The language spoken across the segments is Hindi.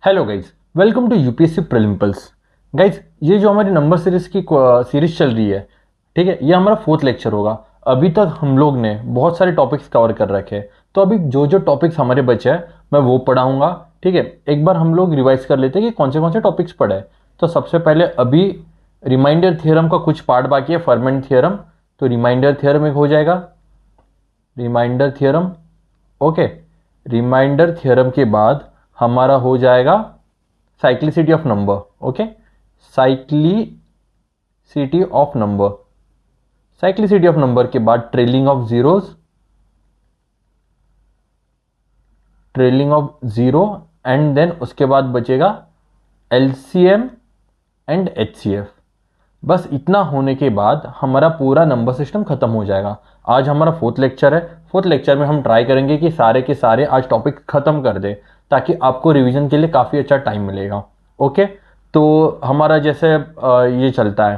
Hello guys, welcome to UPSC prelims. Guys, ये जो हमारी नंबर सीरीज की सीरीज चल रही है, ठीक है, ये हमारा 4th लेक्चर होगा। अभी तक हम लोग ने बहुत सारे टॉपिक्स कवर कर रखे हैं, तो अभी जो जो टॉपिक्स हमारे बचे हैं मैं वो पढ़ाऊंगा। ठीक है, एक बार हम लोग रिवाइज कर लेते हैं कि कौन से टॉपिक्स पढ़े हैं। तो सबसे पहले अभी रिमाइंडर थियरम का कुछ पार्ट बाकी है, फर्मेंट थियरम। तो रिमाइंडर थियरम एक हो जाएगा, remainder theorem. Okay, remainder theorem के बाद हमारा हो जाएगा cyclicity of number. Okay, cyclicity of number. Cyclicity of number के बाद trailing of zeros, trailing of zero, and then उसके बाद बचेगा एलसीएम एंड एचसीएफ। बस इतना होने के बाद हमारा पूरा नंबर सिस्टम खत्म हो जाएगा। आज हमारा 4th लेक्चर है। 4th लेक्चर में हम ट्राई करेंगे कि सारे के सारे आज टॉपिक खत्म कर दे, ताकि आपको रिवीजन के लिए काफ़ी अच्छा टाइम मिलेगा। ओके, तो हमारा जैसे ये चलता है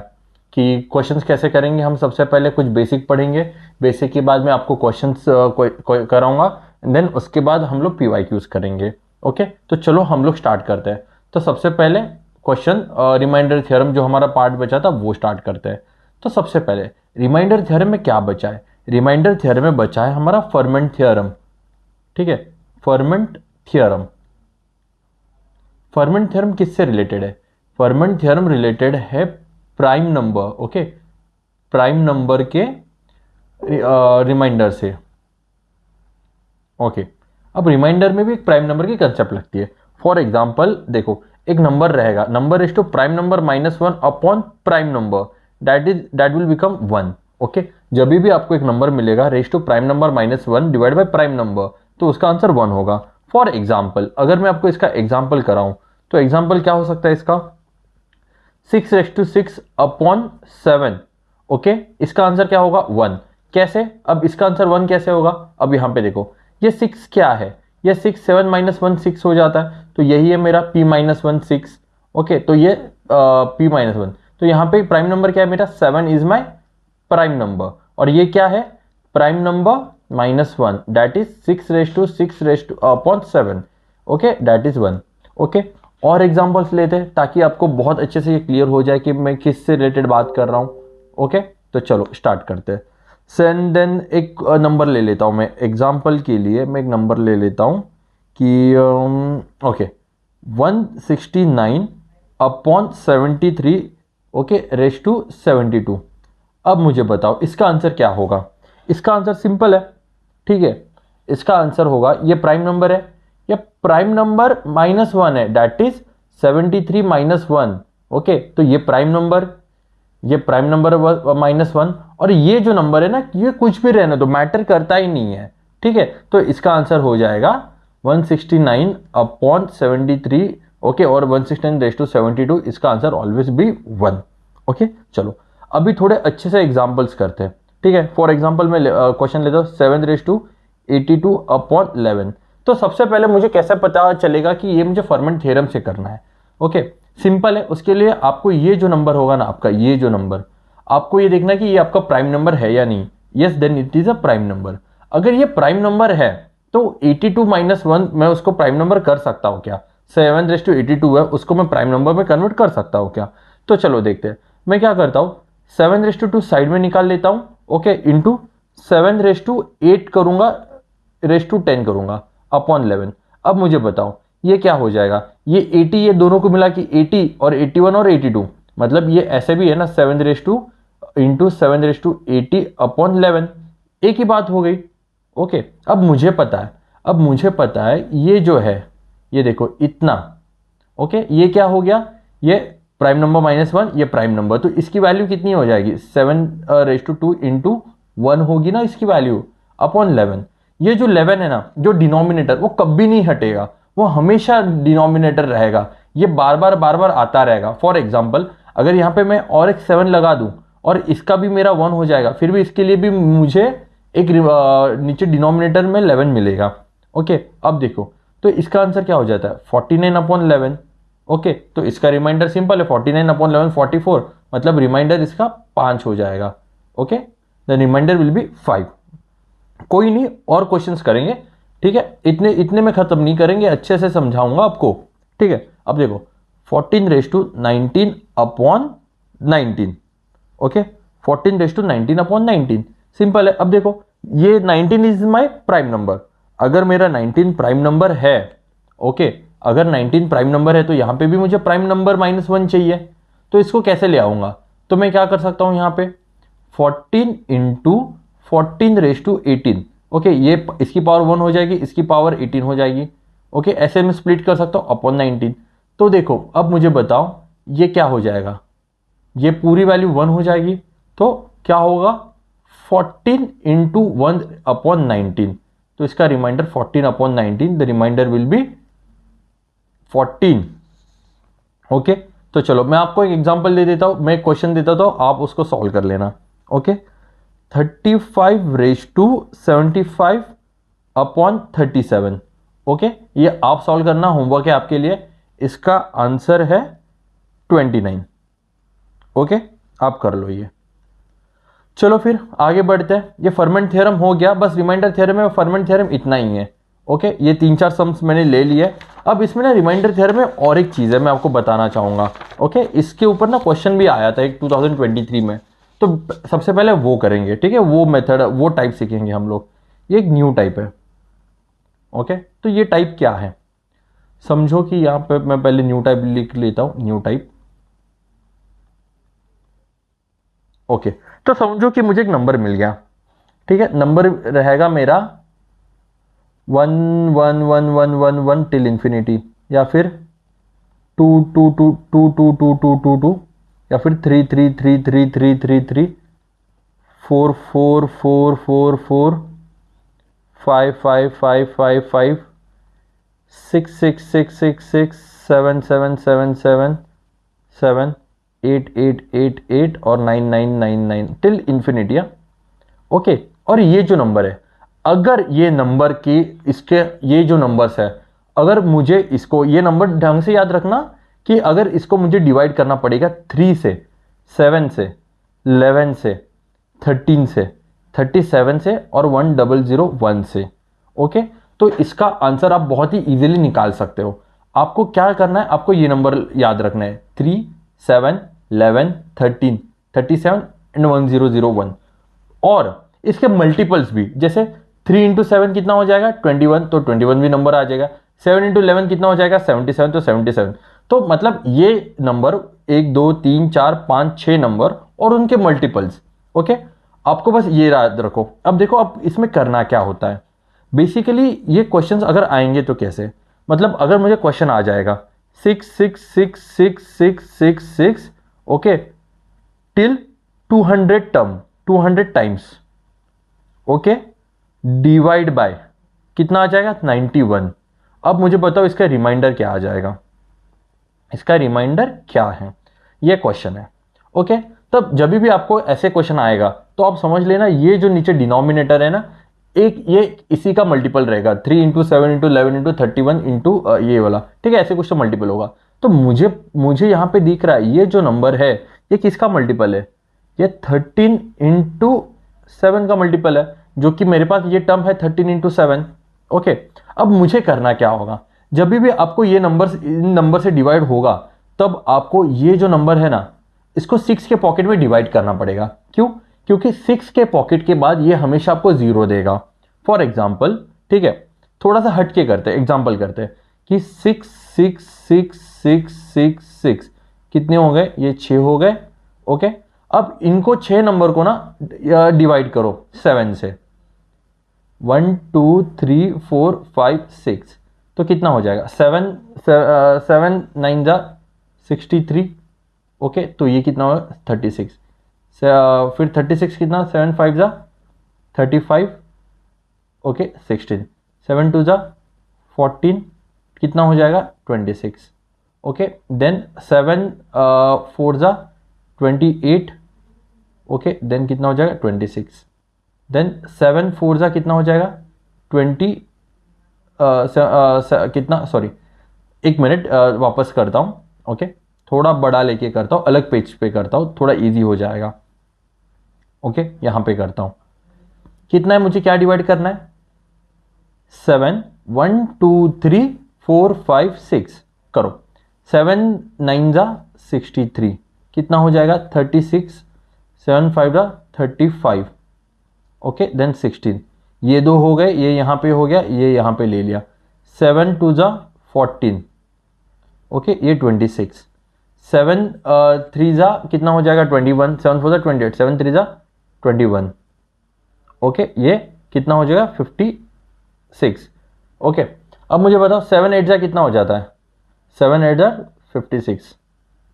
कि क्वेश्चंस कैसे करेंगे। हम सबसे पहले कुछ बेसिक पढ़ेंगे, बेसिक के बाद मैं आपको क्वेश्चंस कराऊंगा, देन उसके बाद हम लोग पीवाईक्यूज करेंगे। ओके, तो चलो हम लोग स्टार्ट करते हैं। तो सबसे पहले क्वेश्चन रिमाइंडर थ्योरम जो हमारा पार्ट बचा था वो स्टार्ट करते हैं। तो सबसे पहले रिमाइंडर थ्योरम में क्या बचा है? रिमाइंडर थ्योरम में बचा है हमारा फर्मेंट थ्योरम। ठीक है, फर्मेंट थ्योरम। फर्मेंट थ्योरम किससे रिलेटेड है? फर्मेंट थ्योरम रिलेटेड है prime number. Okay, prime number के रिमाइंडर से। ओके, अब रिमाइंडर में भी एक प्राइम नंबर की कंसेप्ट लगती है। फॉर एग्जाम्पल देखो, एक नंबर रहेगा, number is to prime number -1 upon prime number, that will become 1। Okay, जब भी आपको एक नंबर मिलेगा raise to prime number -1 divide by prime number, तो उसका आंसर 1 होगा। फॉर एग्जाम्पल अगर मैं आपको इसका एग्जाम्पल कराऊं, तो एग्जाम्पल क्या हो सकता है इसका? 6 अपॉन 7। ओके, इसका आंसर क्या होगा? 1। कैसे? अब इसका आंसर 1 कैसे होगा? अब यहां पे देखो, ये 6 क्या है? ये 6, 7 -1 6 हो जाता है, तो यही है मेरा p-1 6। ओके, तो ये p-1, तो यहाँ पे प्राइम नंबर क्या है मेरा? 7 इज माई प्राइम नंबर, और ये क्या है? Prime number -1, that is 6 upon 7। Okay, that is 1। Okay, और एग्जांपल्स लेते हैं ताकि आपको बहुत अच्छे से ये क्लियर हो जाए कि मैं किस से रिलेटेड बात कर रहा हूँ। ओके, तो चलो स्टार्ट करते हैं। सेंड देन एक नंबर ले लेता हूँ मैं एग्जांपल के लिए। मैं एक नंबर ले लेता हूँ कि okay 169 upon 73, okay, raise to 72। अब मुझे बताओ इसका आंसर क्या होगा? इसका आंसर सिंपल है। ठीक है, इसका आंसर होगा, ये प्राइम नंबर है, ये प्राइम नंबर -1 है, दैट इज 73 -1। ओके, तो ये प्राइम नंबर -1, और ये जो नंबर है ना, ये कुछ भी रहने दो, मैटर करता ही नहीं है। ठीक है, तो इसका आंसर हो जाएगा 169 अपॉन 73। ओके, और 169 रेज टू 72, इसका आंसर ऑलवेज बी 1। ओके, चलो अभी थोड़े अच्छे से एग्जांपल्स करते हैं। ठीक है, फॉर एग्जांपल मैं क्वेश्चन लेता हूँ 7 रेज टू 82 अपॉन 11। तो सबसे पहले मुझे कैसे पता चलेगा कि ये मुझे फर्मेंट थ्योरम से करना है? ओके, सिंपल है। उसके लिए आपको ये जो नंबर होगा ना, आपका ये जो नंबर, आपको ये देखना कि ये आपका प्राइम नंबर है या नहीं। Yes, then it is a prime number. अगर ये प्राइम नंबर है तो 82 -1 मैं उसको प्राइम नंबर कर सकता हूँ क्या? 7 रेज टू 82 है, उसको मैं प्राइम नंबर में कन्वर्ट कर सकता हूँ क्या? तो चलो देखते हैं। मैं क्या करता हूँ, 7 रेज टू 2 साइड में निकाल लेता हूँ। ओके, इंटू 7 रेज टू 8 करूंगा, रेज टू 10 करूंगा अपॉन 11। अब मुझे बताओ ये क्या हो जाएगा? ये 80, ये दोनों को मिला कि 80 और 81 और 82, मतलब ये ऐसे भी है ना, 7 raise to into 7 raise to 80 upon 11, एक ही बात हो गई। ओके, अब मुझे पता है ये जो है, ये देखो इतना। ओके, ये क्या हो गया? ये प्राइम नंबर -1, ये प्राइम नंबर, तो इसकी वैल्यू कितनी हो जाएगी? 7 रेज टू 2 इंटू 1 होगी ना इसकी वैल्यू, अपॉन 11। ये जो 11 है ना, जो डिनोमिनेटर, वो कभी नहीं हटेगा, वो हमेशा डिनोमिनेटर रहेगा, ये बार बार आता रहेगा। फॉर एग्जाम्पल अगर यहाँ पे मैं और एक 7 लगा दूं और इसका भी मेरा 1 हो जाएगा, फिर भी इसके लिए भी मुझे एक नीचे डिनोमिनेटर में 11 मिलेगा। ओके, अब देखो, तो इसका आंसर क्या हो जाता है? 49 अपॉन 11। ओके, तो इसका रिमाइंडर सिंपल है, 49 अपॉन 11 44, मतलब रिमाइंडर इसका 5 हो जाएगा। Okay, the remainder will be 5। कोई नहीं, और क्वेश्चंस करेंगे। ठीक है, इतने में खत्म नहीं करेंगे, अच्छे से समझाऊंगा आपको ठीक है, अब देखो 14⁻19 अपॉन 19, ओके 14⁻19 अपॉन 19, सिंपल है। अब देखो ये 19 इज माई प्राइम नंबर, अगर मेरा 19 प्राइम नंबर है, ओके अगर 19 प्राइम नंबर है तो यहां पे भी मुझे प्राइम नंबर -1 चाहिए, तो इसको कैसे ले आऊंगा? तो मैं क्या कर सकता हूं यहां पे 14 इंटू 14⁻18, ओके ये इसकी पावर 1 हो जाएगी, इसकी पावर 18 हो जाएगी, ओके ऐसे मैं स्प्लिट कर सकता हूं अपॉन 19। तो देखो अब मुझे बताओ ये क्या हो जाएगा, ये पूरी वैल्यू 1 हो जाएगी, तो क्या होगा 14 इंटू 1 अपॉन 19, तो इसका remainder 14 upon 19, the remainder will be 14, okay. तो चलो मैं आपको एक एग्जांपल दे देता हूं, मैं क्वेश्चन देता हूं, आप उसको सॉल्व कर लेना, ओके 35⁻75 अपॉन 37, ओके ये आप सॉल्व करना, होमवर्क है आपके लिए, इसका आंसर है 29, ओके आप कर लो ये। चलो फिर आगे बढ़ते हैं, ये फर्मेंट थ्योरम हो गया, बस रिमाइंडर थ्योरम है, फर्मेंट थ्योरम इतना ही है, ओके ये 3-4 सम्स मैंने ले लिए। अब इसमें ना रिमाइंडर थ्योरम में और एक चीज़ है मैं आपको बताना चाहूँगा, ओके इसके ऊपर ना क्वेश्चन भी आया था एक 2023 में, तो सबसे पहले वो करेंगे, ठीक है वो मेथड वो टाइप सीखेंगे हम लोग, ये एक न्यू टाइप है, ओके तो ये टाइप क्या है समझो कि यहाँ पे मैं पहले न्यू टाइप लिख लेता हूँ, न्यू टाइप, ओके तो समझो कि मुझे एक नंबर मिल गया, ठीक है नंबर रहेगा मेरा 1 1 1 1 1 1 टिल इंफिनिटी, या फिर 2 2 2 2 2 2 2 2 2, या फिर 3 3 3 3 3 3 3, 4 4 4 4 4, 5 5 5 5 5, 6 6 6 6 6, 7 7 7 7 7, 8 8 8 8 और 9 9 9 9 टिल इंफिनिटी, ओके। और ये जो नंबर है, अगर ये नंबर की इसके ये जो नंबर्स है, अगर मुझे इसको ये नंबर ढंग से याद रखना कि अगर इसको मुझे डिवाइड करना पड़ेगा 3 से, 7 से, 11 से, 13 से, 37 से और 1001 से, ओके तो इसका आंसर आप बहुत ही इजीली निकाल सकते हो। आपको क्या करना है, आपको ये नंबर याद रखना है 3 7 11 13 37 एंड 1001, और इसके मल्टीपल्स भी, जैसे 3 इंटू 7 कितना हो जाएगा 21, तो 21 भी नंबर आ जाएगा, 7 इंटू 11 कितना हो जाएगा 77, तो 77, तो मतलब ये नंबर 1 2 3 4 5 6 नंबर और उनके मल्टीपल्स, ओके आपको बस ये याद रखो। अब देखो अब इसमें करना क्या होता है, बेसिकली ये क्वेश्चंस अगर आएंगे तो कैसे, मतलब अगर मुझे क्वेश्चन आ जाएगा 6 6 6 6 6 6 6, okay till 200 term 200 times, okay divide by कितना आ जाएगा 91। अब मुझे बताओ इसका रिमाइंडर क्या आ जाएगा, इसका रिमाइंडर क्या है, ये क्वेश्चन है, ओके। तब जब भी आपको ऐसे क्वेश्चन आएगा तो आप समझ लेना ये जो नीचे डिनोमिनेटर है ना, एक ये इसी का मल्टीपल रहेगा, 3 इंटू 7 इंटू 11 इंटू 31 इंटू ये वाला, ठीक है ऐसे कुछ तो मल्टीपल होगा। तो मुझे यहाँ पे दिख रहा है ये जो नंबर है ये किसका मल्टीपल है, ये 13 इंटू 7 का मल्टीपल है, जो कि मेरे पास ये टर्म है 13 इंटू 7, ओके। अब मुझे करना क्या होगा, जब भी आपको ये नंबर इन नंबर से डिवाइड होगा तब आपको ये जो नंबर है ना इसको 6 के पॉकेट में डिवाइड करना पड़ेगा, क्यों, क्योंकि 6 के पॉकेट के बाद ये हमेशा आपको 0 देगा। फॉर एग्जाम्पल, ठीक है थोड़ा सा हटके करते हैं, एग्जाम्पल करते हैं कि 6 6 6 6 6 6 कितने हो गए, ये 6 हो गए, ओके। अब इनको 6 नंबर को ना डिवाइड करो 7 से, 1 2 3 4 5 6, तो कितना हो जाएगा 7 9 जा 63, ओके तो ये कितना होगा 36, फिर 36 कितना 7 5 जा 35, ओके 16, 7 2 जा 14 कितना हो जाएगा 26, ओके देन 7 4 जा 28, ओके देन कितना हो जाएगा 26, देन 7 4 जा कितना हो जाएगा 20, कितना सॉरी एक मिनट वापस करता हूँ, ओके थोड़ा बड़ा लेके करता हूँ, अलग पेज पे करता हूँ, थोड़ा इजी हो जाएगा, ओके यहाँ पे करता हूँ। कितना है, मुझे क्या डिवाइड करना है 7 1 2 3 4 5 6 करो, 7 9 जा 63, कितना हो जाएगा 36, 7 5 जा 35, ओके देन 16, ये दो हो गए, ये यहाँ पे हो गया, ये यहाँ पे ले लिया, 7 2 जा 14, ओके ये 26, 7 3 जा कितना हो जाएगा 21, 7 4 जा 28, 7 3 जा 21, ओके ये कितना हो जाएगा 56, ओके। अब मुझे बताओ 7 8 जा कितना हो जाता है, 7 8 जा 56,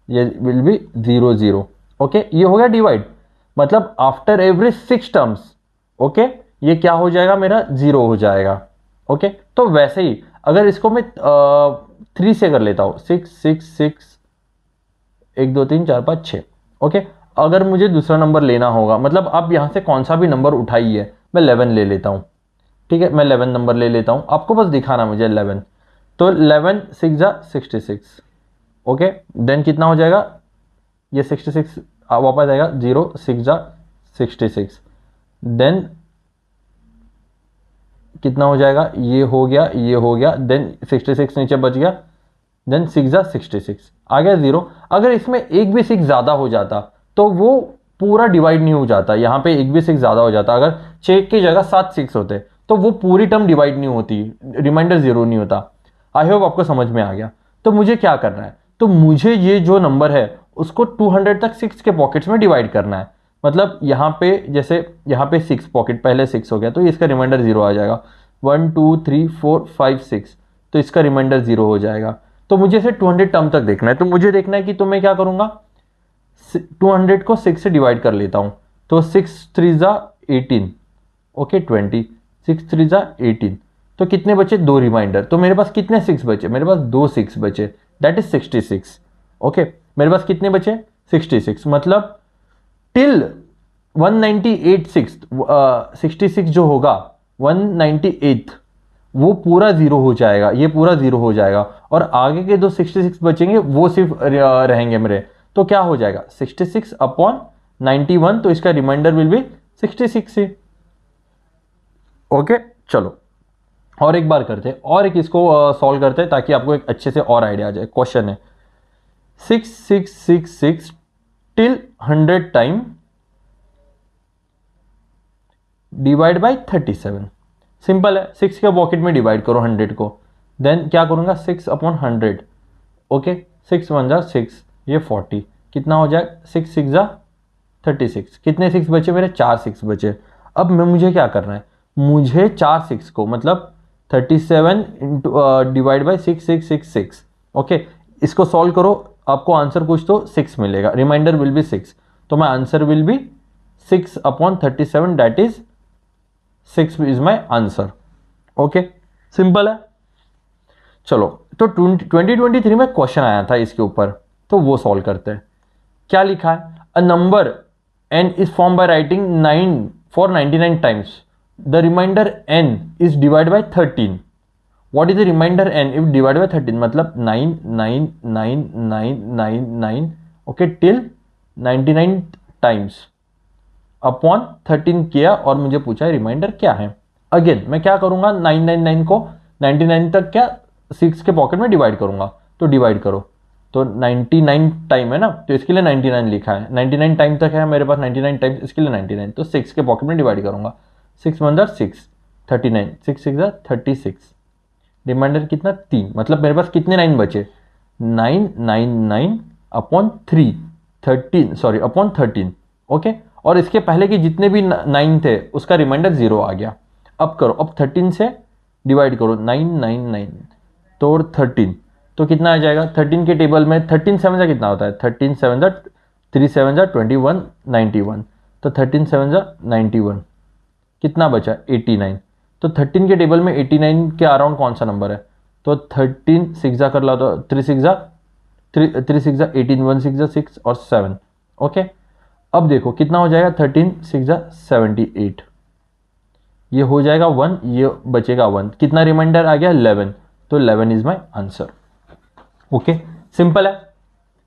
ये विल बी 0 0, ओके ये हो गया डिवाइड, मतलब आफ्टर एवरी 6 टर्म्स, ओके ये क्या हो जाएगा मेरा 0 हो जाएगा, ओके। तो वैसे ही अगर इसको मैं 3 से कर लेता हूँ, 6 6 6 1 2 3 4 5 6, ओके। अगर मुझे दूसरा नंबर लेना होगा, मतलब आप यहाँ से कौन सा भी नंबर उठाइए, मैं 11 ले लेता हूँ, ठीक है मैं 11 नंबर ले लेता हूँ, आपको बस दिखाना मुझे 11, तो 11 6 जा 66, ओके देन कितना हो जाएगा, ये 66 वापस आएगा 0 6 जा 66, देन कितना हो जाएगा, ये हो गया, ये हो गया, देन 66 नीचे बच गया, देन 6 जा 66 आ गया 0। अगर इसमें एक भी 6 ज़्यादा हो जाता तो वो पूरा डिवाइड नहीं हो जाता, यहाँ पे एक भी 6 ज़्यादा हो जाता, अगर 6 की जगह 7 6 होते तो वो पूरी टर्म डिवाइड नहीं होती, रिमाइंडर 0 नहीं होता। आई होप आपको समझ में आ गया। तो मुझे क्या करना है, तो मुझे ये जो नंबर है उसको 200 तक 6 के पॉकेट्स में डिवाइड करना है, मतलब यहाँ पे जैसे यहाँ पे 6 पॉकेट, पहले 6 हो गया तो इसका रिमाइंडर 0 आ जाएगा, 1 2 3 4 5 6, तो इसका रिमाइंडर 0 हो जाएगा। तो मुझे इसे 200 टर्म तक देखना है, तो मुझे देखना है कि तो मैं क्या करूँगा, 200 को 6 से डिवाइड कर लेता हूँ, तो 6 3 जा 18, ओके 20, 6 3 जा 18, तो कितने बचे 2 रिमाइंडर, तो मेरे पास कितने 6 बचे, मेरे पास 2 6 बचे, दैट इज 66, ओके मेरे पास कितने बचे 66, मतलब टिल 198 जो होगा 198 वो पूरा 0 हो जाएगा, ये पूरा 0 हो जाएगा, और आगे के जो 66 बचेंगे वो सिर्फ रहेंगे मेरे, तो क्या हो जाएगा 66 अपॉन 91, तो इसका रिमाइंडर विल बी 66 ही, ओके। चलो और एक बार करते हैं, और एक इसको सॉल्व करते हैं ताकि आपको एक अच्छे से और आइडिया आ जाए। क्वेश्चन है 6666 till 100 time divide by 37, simple है, 6 के पॉकेट में डिवाइड करो 100 को, देन क्या करूंगा 6 अपॉन 100, ओके 6 1 जा 6, ये 40, कितना हो जाए 6 6 जा 36, कितने 6 बचे मेरे 4 6 बचे। अब मैं मुझे क्या करना है, मुझे 4 6 को मतलब 37 डिवाइड बाई 6 6 6 6, ओके इसको सॉल्व करो, आपको आंसर कुछ तो 6 मिलेगा, रिमाइंडर विल बी 6, तो माई answer will B 6 upon 37, that is 6 is my answer, okay simple है। चलो तो 2023 में क्वेश्चन आया था इसके ऊपर, तो वो सॉल्व करते हैं। क्या लिखा है, a number n is form by writing 9 for 99 times, the remainder n is divide by 13, what is the remainder n if divide by 13, मतलब 9 9 9 9 9 9, ओके टिल 99 टाइम्स अपॉन 13 किया, और मुझे पूछा है रिमाइंडर क्या है। अगेन मैं क्या करूंगा, 999 को 99 तक क्या 6 के पॉकेट में डिवाइड करूंगा, तो डिवाइड करो, तो 99 टाइम है ना, तो इसके लिए 99 लिखा है, 99 टाइम तक है मेरे पास 99 टाइम, इसके लिए 99, तो 6 के पॉकेट में डिवाइड करूंगा, 6 1 जा 6 39, 6 6 जा 36, रिमाइंडर कितना 3, मतलब मेरे पास कितने 9 बचे 999 अपॉन 3 13 सॉरी अपॉन 13, ओके। और इसके पहले के जितने भी 9 थे उसका रिमाइंडर 0 आ गया। अब करो, अब 13 से डिवाइड करो, 999 तो 13, तो कितना आ जाएगा 13 के टेबल में 13 7 जा कितना होता है, 13 7 जा 3 7 जा 21 91, तो 13 7 जा 91, कितना बचा 89, तो 13 के टेबल में 89 के अराउंड कौन सा नंबर है, तो 13 6 जा कर ला, तो 3 6 जा 18 1 6 जा 6 और 7, ओके। अब देखो कितना हो जाएगा 13 6 जा 78, ये हो जाएगा 1, ये बचेगा 1, कितना रिमाइंडर आ गया 11, तो 11 is my answer, okay simple है,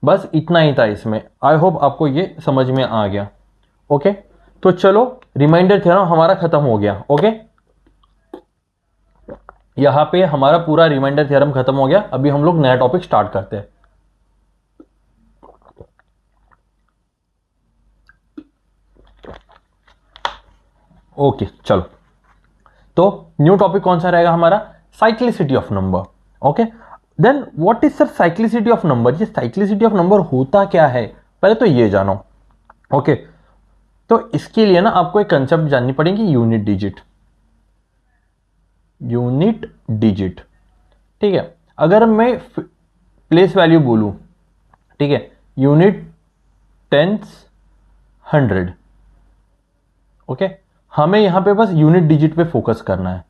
बस इतना ही था इसमें। आई होप आपको ये समझ में आ गया, ओके। तो चलो रिमाइंडर थ्योरम हमारा खत्म हो गया, ओके। यहाँ पे हमारा पूरा रिमाइंडर थ्योरम खत्म हो गया। अभी हम लोग नया टॉपिक स्टार्ट करते हैं। ओके चलो, तो न्यू टॉपिक कौन सा रहेगा हमारा? Cyclicity of number. Okay, then what is sir cyclicity of number? ये साइक्लिसिटी ऑफ नंबर होता क्या है, पहले तो ये जानो। ओके, तो इसके लिए ना आपको एक कंसेप्ट जाननी पड़ेगी, यूनिट डिजिट। यूनिट डिजिट, ठीक है। अगर मैं प्लेस वैल्यू बोलूं, ठीक है, यूनिट, टेंस, 100, ओके, हमें यहां पे बस यूनिट डिजिट पे फोकस करना है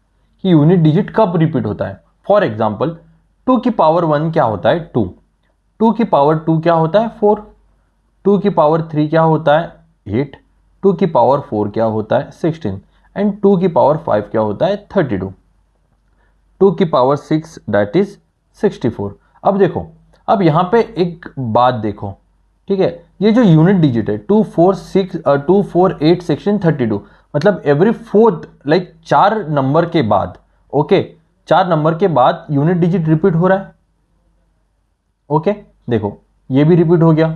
कि यूनिट डिजिट कब रिपीट होता है। फॉर एग्जाम्पल, 2 की पावर 1 क्या होता है? 2। 2 की पावर 2 क्या होता है? 4। 2 की पावर 3 क्या होता है? 8। 2 की पावर 4 क्या होता है? 16। एंड 2 की पावर 5 क्या होता है? 32। 2 की पावर 6 दैट इज 64। अब देखो, अब यहां पे एक बात देखो, ठीक है, ये जो यूनिट डिजिट है 2 4 6 2 4 8 16 32, मतलब एवरी फोर्थ, लाइक 4 नंबर के बाद, ओके, 4 नंबर के बाद यूनिट डिजिट रिपीट हो रहा है। ओके, देखो ये भी रिपीट हो गया,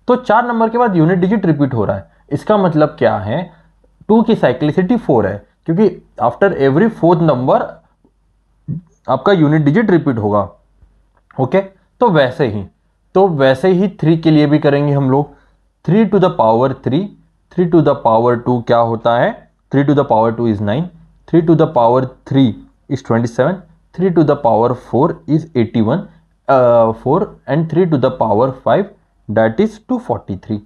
तो 4 नंबर के बाद यूनिट डिजिट रिपीट हो रहा है। इसका मतलब क्या है? 2 की साइक्लिसिटी 4 है, क्योंकि आफ्टर एवरी फोर्थ नंबर आपका यूनिट डिजिट रिपीट होगा। ओके, तो वैसे ही 3 के लिए भी करेंगे हम लोग। 3 to the power 3, 3 to the power 2 क्या होता है? 3 to the power 2 is 9, 3 to the power 3 is 27, 3 to the power 4 is 81, 4, and 3 to the power 5 that is 243।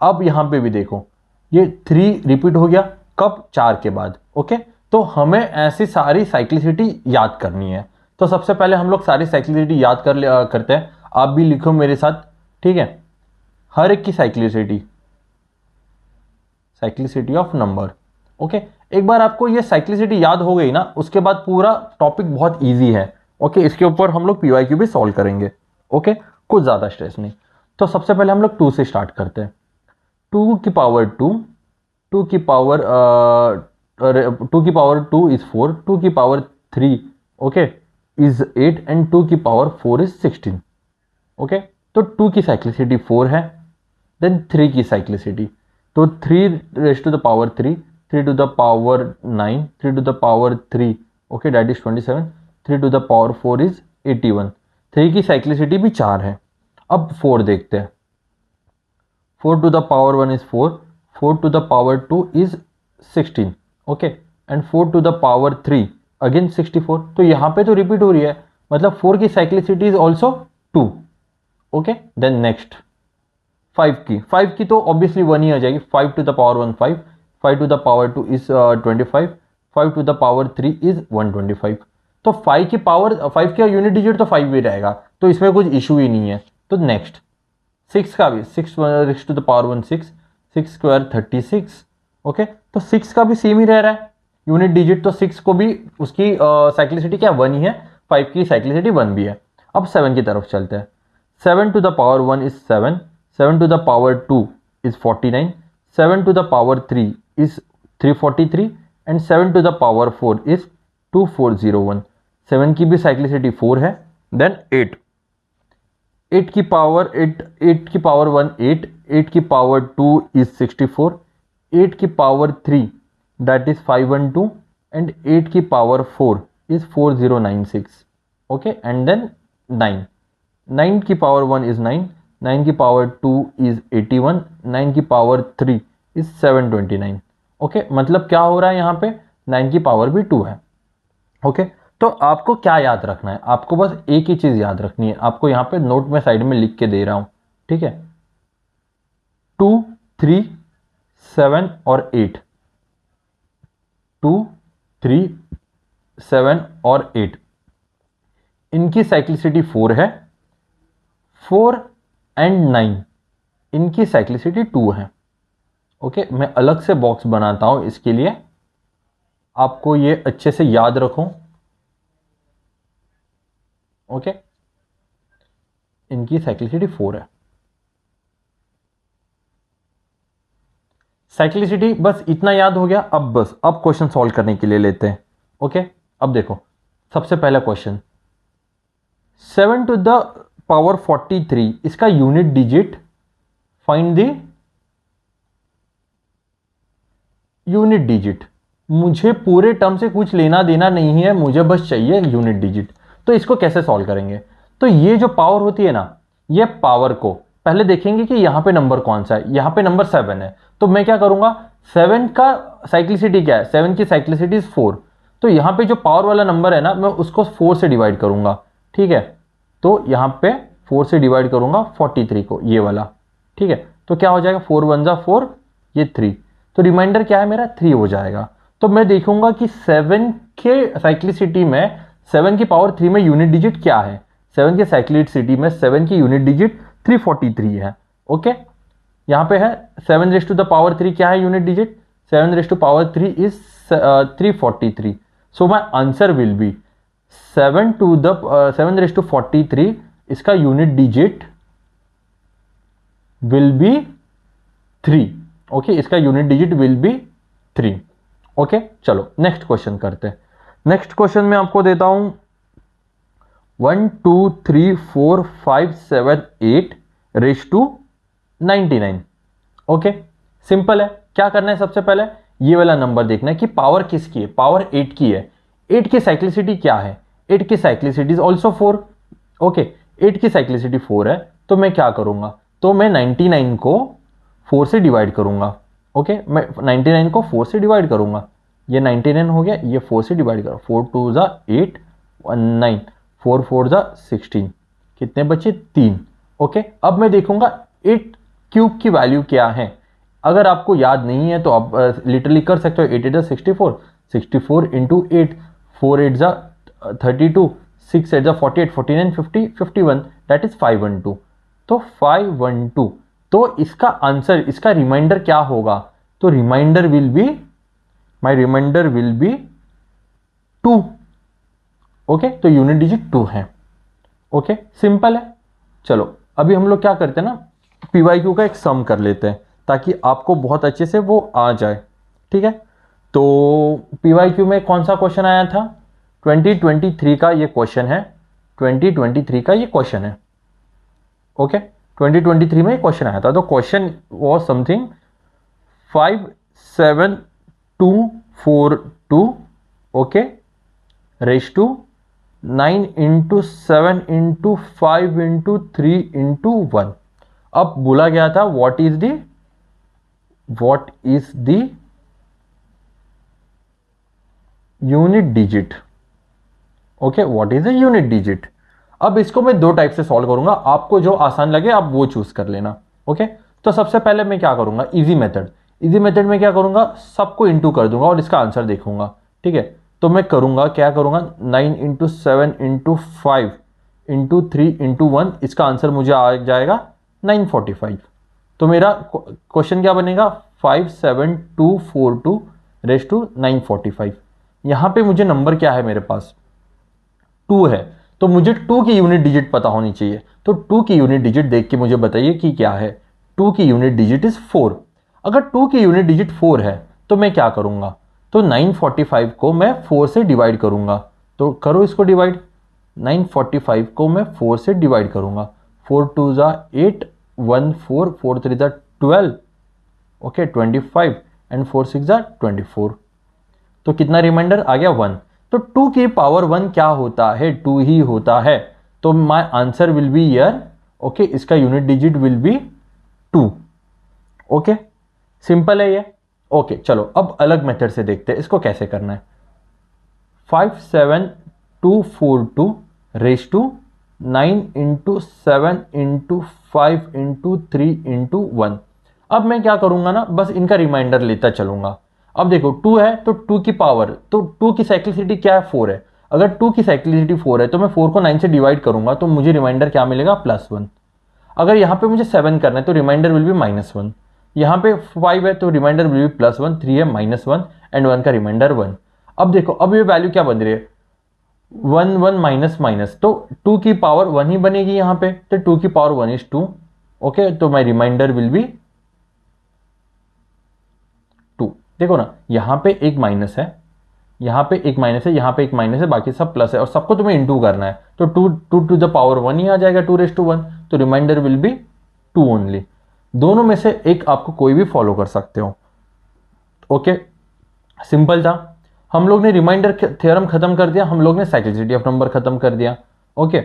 अब यहां पे भी देखो, ये 3 रिपीट हो गया, कब? 4 के बाद। ओके, तो हमें ऐसी सारी साइक्लिसिटी याद करनी है। तो सबसे पहले हम लोग सारी साइक्लिसिटी याद करते हैं। आप भी लिखो मेरे साथ, ठीक है, हर एक की cyclicity, cyclicity of number. Okay, एक बार आपको ये साइक्लिसिटी याद हो गई ना, उसके बाद पूरा टॉपिक बहुत इजी है। ओके, इसके ऊपर हम लोग पीवाईक्यू भी सॉल्व करेंगे। ओके, कुछ ज्यादा स्ट्रेस नहीं। तो सबसे पहले हम लोग 2 से स्टार्ट करते हैं। 2 की पावर 2, 2 की पावर 2 की पावर 2 इज 4, 2 की पावर 3, ओके, इज 8, एंड 2 की पावर 4 इज 16। ओके, तो 2 की साइक्लिसिटी 4 है। देन 3 की साइक्लिसिटी, तो 3 raise to the power 3, 3 to the power 9, 3 to the power 3, okay, that is 27, 3 to the power 4 is 81। 3 की साइक्लिसिटी भी 4 है। अब 4 देखते हैं। 4 to the power 1 is 4, 4 to the power 2 is 16, okay, and 4 to the power 3 again 64। तो यहाँ पे तो रिपीट हो रही है, मतलब 4 की cyclicity is also 2। Okay, then next 5 की तो ऑब्वियसली 1 ही आ जाएगी। 5 to the power 1 5, 5 to the power 2 is 25, 5 to the power 3 is 125। तो 5 का यूनिट डिजिट तो 5 भी रहेगा, तो इसमें कुछ इशू ही नहीं है। तो नेक्स्ट 6 का भी 6 to the power 1 6, 6 square 36। Okay, तो 6 का भी सेम ही रह रहा है यूनिट डिजिट, तो 6 को भी उसकी साइक्लिसिटी क्या 1 ही है, 5 की साइक्लिसिटी 1 भी है। अब 7 की तरफ चलते हैं। 7 to the power 1 is 7, 7 to the power 2 is 49, 7 to the power 3 is 343, and 7 to the power 4 is 2401। 7 की भी साइक्लिसिटी 4 है। देन 8 की पावर 8 की पावर 1 8, 8 की पावर 2 इज 64, 8 की पावर 3 दैट इज 512, एंड 8 की power 4 is 4096। Okay, and then 9 की पावर 1 इज 9, 9 की पावर 2 इज 81, 9 की पावर 3 इज 729। ओके, मतलब क्या हो रहा है यहाँ पे? 9 की पावर भी 2 है। ओके, तो आपको क्या याद रखना है? आपको बस एक ही चीज याद रखनी है। आपको यहां पे नोट में साइड में लिख के दे रहा हूं, ठीक है, 2 3 7 और 8, 2 3 7 और 8, इनकी साइक्लिसिटी 4 है। 4 एंड 9 इनकी साइक्लिसिटी 2 है। ओके, मैं अलग से बॉक्स बनाता हूं इसके लिए, आपको ये अच्छे से याद रखो। ओके, इनकी साइक्लिसिटी 4 है। साइक्लिसिटी बस इतना याद हो गया। अब क्वेश्चन सॉल्व करने के लिए लेते हैं। ओके, अब देखो सबसे पहला क्वेश्चन, 7 to the power 43 इसका unit digit, find the unit digit. मुझे पूरे टर्म से कुछ लेना देना नहीं है, मुझे बस चाहिए यूनिट डिजिट। तो इसको कैसे सॉल्व करेंगे? तो ये जो पावर होती है ना, ये पावर को पहले देखेंगे कि यहां पे नंबर कौन सा है। यहां पे नंबर 7 है, तो मैं क्या करूंगा, 7 का साइक्लिसिटी क्या है, 7 की साइक्लिसिटी 4। तो यहां पे जो पावर वाला नंबर है ना, मैं उसको 4 से डिवाइड करूंगा, ठीक है। तो यहां पे 4 से डिवाइड करूंगा 43 को, ये वाला, ठीक है। तो क्या हो जाएगा, 4 1 जा 4, ये 3, तो रिमाइंडर क्या है मेरा 3 हो जाएगा। तो मैं देखूंगा कि 7 के साइक्लिसिटी में 7 की पावर 3 में यूनिट डिजिट क्या है। 7 के साइक्लिसिटी में 7 की यूनिट डिजिट 343 है। ओके, यहां पे है 7 रेज़ टू द पावर 3 क्या है unit digit, 7 raise to power 3 is 343। So my answer will be 7 raise to 43, इसका unit digit will be 3। Okay, इसका unit digit will be 3। Okay, चलो नेक्स्ट क्वेश्चन करते हैं। नेक्स्ट क्वेश्चन में आपको देता हूं 1 2 3 4 5 7 8 रेज़ टू 99। ओके, सिंपल है। क्या करना है, सबसे पहले ये वाला नंबर देखना है कि पावर किसकी है, पावर 8 की है। 8 की साइक्लिसिटी क्या है, 8 की साइक्लिसिटी इज ऑल्सो 4। ओके, 8 की साइक्लिसिटी 4 है, तो मैं क्या करूंगा, तो मैं 99 को 4 से डिवाइड करूंगा। ओके, मैं 99 को 4 से डिवाइड करूंगा, ये 99 हो गया, ये 4 से डिवाइड करो, 4 2 जा 8 9, 4 4 जा 16, कितने बचे 3। ओके, अब मैं देखूंगा 8 क्यूब की वैल्यू क्या है। अगर आपको याद नहीं है तो आप लिटरली कर सकते हो, 8 8 जा 64, 64 इंटू 8, 4 8 जा 32, 6 8 जा 48, 49 50 51, दैट इज 512। तो 512, तो इसका आंसर, इसका रिमाइंडर क्या होगा, तो remainder will be, my remainder will be 2। Okay, तो यूनिट डिजिट 2 है। ओके, सिंपल है। चलो अभी हम लोग क्या करते हैं ना, पीवाईक्यू का एक सम कर लेते हैं ताकि आपको बहुत अच्छे से वो आ जाए, ठीक है। तो पीवाईक्यू में कौन सा क्वेश्चन आया था, 2023 का ये क्वेश्चन है, 2023 का ये क्वेश्चन है। ओके, 2023 में क्वेश्चन आया था। तो question was something 57242, okay, raise to 9 into 7 into 5 into 3 into 1। अब बोला गया था what is the unit digit. Okay, what is the unit digit. अब इसको मैं दो टाइप से सॉल्व करूंगा, आपको जो आसान लगे आप वो चूज कर लेना। ओके, तो सबसे पहले मैं क्या करूंगा, इजी मेथड। इजी मेथड में क्या करूंगा, सबको इंटू कर दूंगा और इसका आंसर देखूंगा, ठीक है। तो मैं करूंगा, क्या करूंगा, 9 इंटू 7 इंटू 5 इंटू 3 इंटू 1, इसका आंसर मुझे आ जाएगा 945। तो मेरा क्वेश्चन क्या बनेगा, 57242 रेज़ टू 945। यहां पे मुझे नंबर क्या है, मेरे पास 2 है, तो मुझे 2 की यूनिट डिजिट पता होनी चाहिए। तो 2 की यूनिट डिजिट देख के मुझे बताइए कि क्या है। 2 की यूनिट डिजिट इज 4। अगर 2 की यूनिट डिजिट 4 है तो मैं क्या करूंगा, तो 945 को मैं 4 से डिवाइड करूंगा। तो करो इसको डिवाइड, 945 को मैं 4 से डिवाइड करूंगा, 4 2 जा 8, 1 4, 4 3 जा 12, ओके 25, एंड 4 6 जा 24। तो कितना रिमाइंडर आ गया 1। तो 2 की पावर 1 क्या होता है, 2 ही होता है। तो my answer will be here, okay, इसका unit digit will be 2। Okay, simple है ये। ओके, चलो अब अलग मेथड से देखते हैं इसको कैसे करना है। 57242 raise to 9 into 7 into 5 into 3 into 1। अब मैं क्या करूंगा ना, बस इनका रिमाइंडर लेता चलूंगा। अब देखो 2 है तो 2 की पावर, तो 2 की साइक्लिसिटी क्या है, 4 है। अगर 2 की साइक्लिसिटी 4 है तो मैं 4 को 9 से डिवाइड करूंगा, तो मुझे रिमाइंडर क्या मिलेगा, +1। अगर यहाँ पे मुझे 7 करना है तो रिमाइंडर विल बी -1। यहाँ पे 5 है तो रिमाइंडर विल बी +1, 3 है -1, एंड 1 का रिमाइंडर 1। अब देखो, अब ये वैल्यू क्या बन रही है, 1 1 माइनस माइनस, तो 2 की पावर 1 ही बनेगी यहाँ पे, तो 2 की पावर 1 इज 2। ओके, तो माई रिमाइंडर विल बी 2। देखो ना, यहाँ पे एक माइनस है, यहाँ पे एक माइनस है, यहाँ पे एक माइनस है, बाकी सब प्लस है, और सबको तुम्हें इंटू करना है, तो टू टू द पावर 1 ही आ जाएगा, 2 raised to 1, तो रिमाइंडर विल बी 2 ओनली। दोनों में से एक आपको कोई भी फॉलो कर सकते हो। ओके, सिंपल था। हम लोग ने रिमाइंडर थ्योरम खत्म कर दिया, हम लोग ने साइक्लिसिटी ऑफ नंबर खत्म कर दिया। ओके,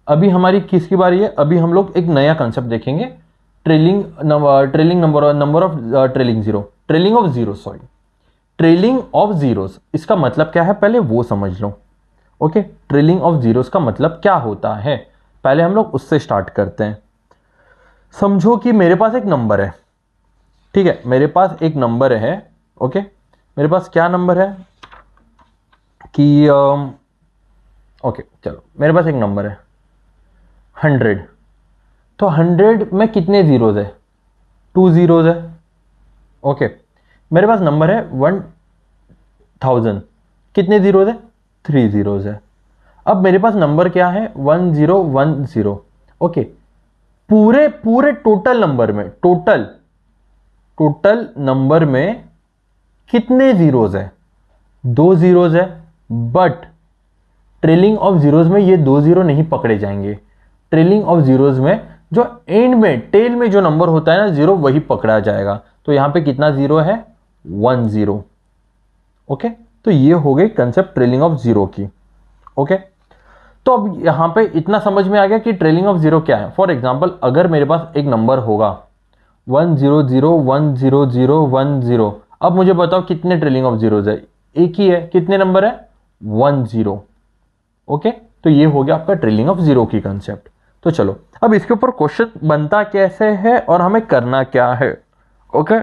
अभी हमारी किसकी बारी है? अभी हम लोग एक नया कंसेप्ट देखेंगे, trailing number of trailing zero, trailing of zero, sorry, trailing of zeros. इसका मतलब क्या है पहले वो समझ लो। ओके, ट्रेलिंग ऑफ जीरोस का मतलब क्या होता है, पहले हम लोग उससे स्टार्ट करते हैं। समझो कि मेरे पास एक नंबर है, ठीक है, मेरे पास एक नंबर है। ओके, मेरे पास क्या नंबर है कि ओके चलो, मेरे पास एक नंबर है 100। तो 100 में कितने जीरोज है? 2 जीरोज है। ओके, मेरे पास नंबर है 1000, कितने जीरोज है? 3 जीरोज है। अब मेरे पास नंबर क्या है? 1010। ओके, पूरे पूरे टोटल नंबर में, टोटल नंबर में कितने जीरोज है? 2 जीरोज है। बट ट्रेलिंग ऑफ जीरोज में ये 2 जीरो नहीं पकड़े जाएंगे। ट्रेलिंग ऑफ जीरोज में जो एंड में, टेल में जो नंबर होता है ना जीरो, वही पकड़ा जाएगा। तो यहां पे कितना जीरो है? 1 जीरो। ओके, तो ये हो गई कंसेप्ट ट्रेलिंग ऑफ जीरो की। ओके, तो अब यहां पे इतना समझ में आ गया कि ट्रेलिंग ऑफ जीरो क्या है। फॉर एग्जाम्पल, अगर मेरे पास एक नंबर होगा 100100110। अब मुझे बताओ कितने ट्रेलिंग ऑफ जीरोज है? एक ही है। कितने नंबर है? 10। ओके, तो ये हो गया आपका ट्रेलिंग ऑफ जीरो की कंसेप्ट। तो चलो, अब इसके ऊपर क्वेश्चन बनता कैसे है और हमें करना क्या है। ओके,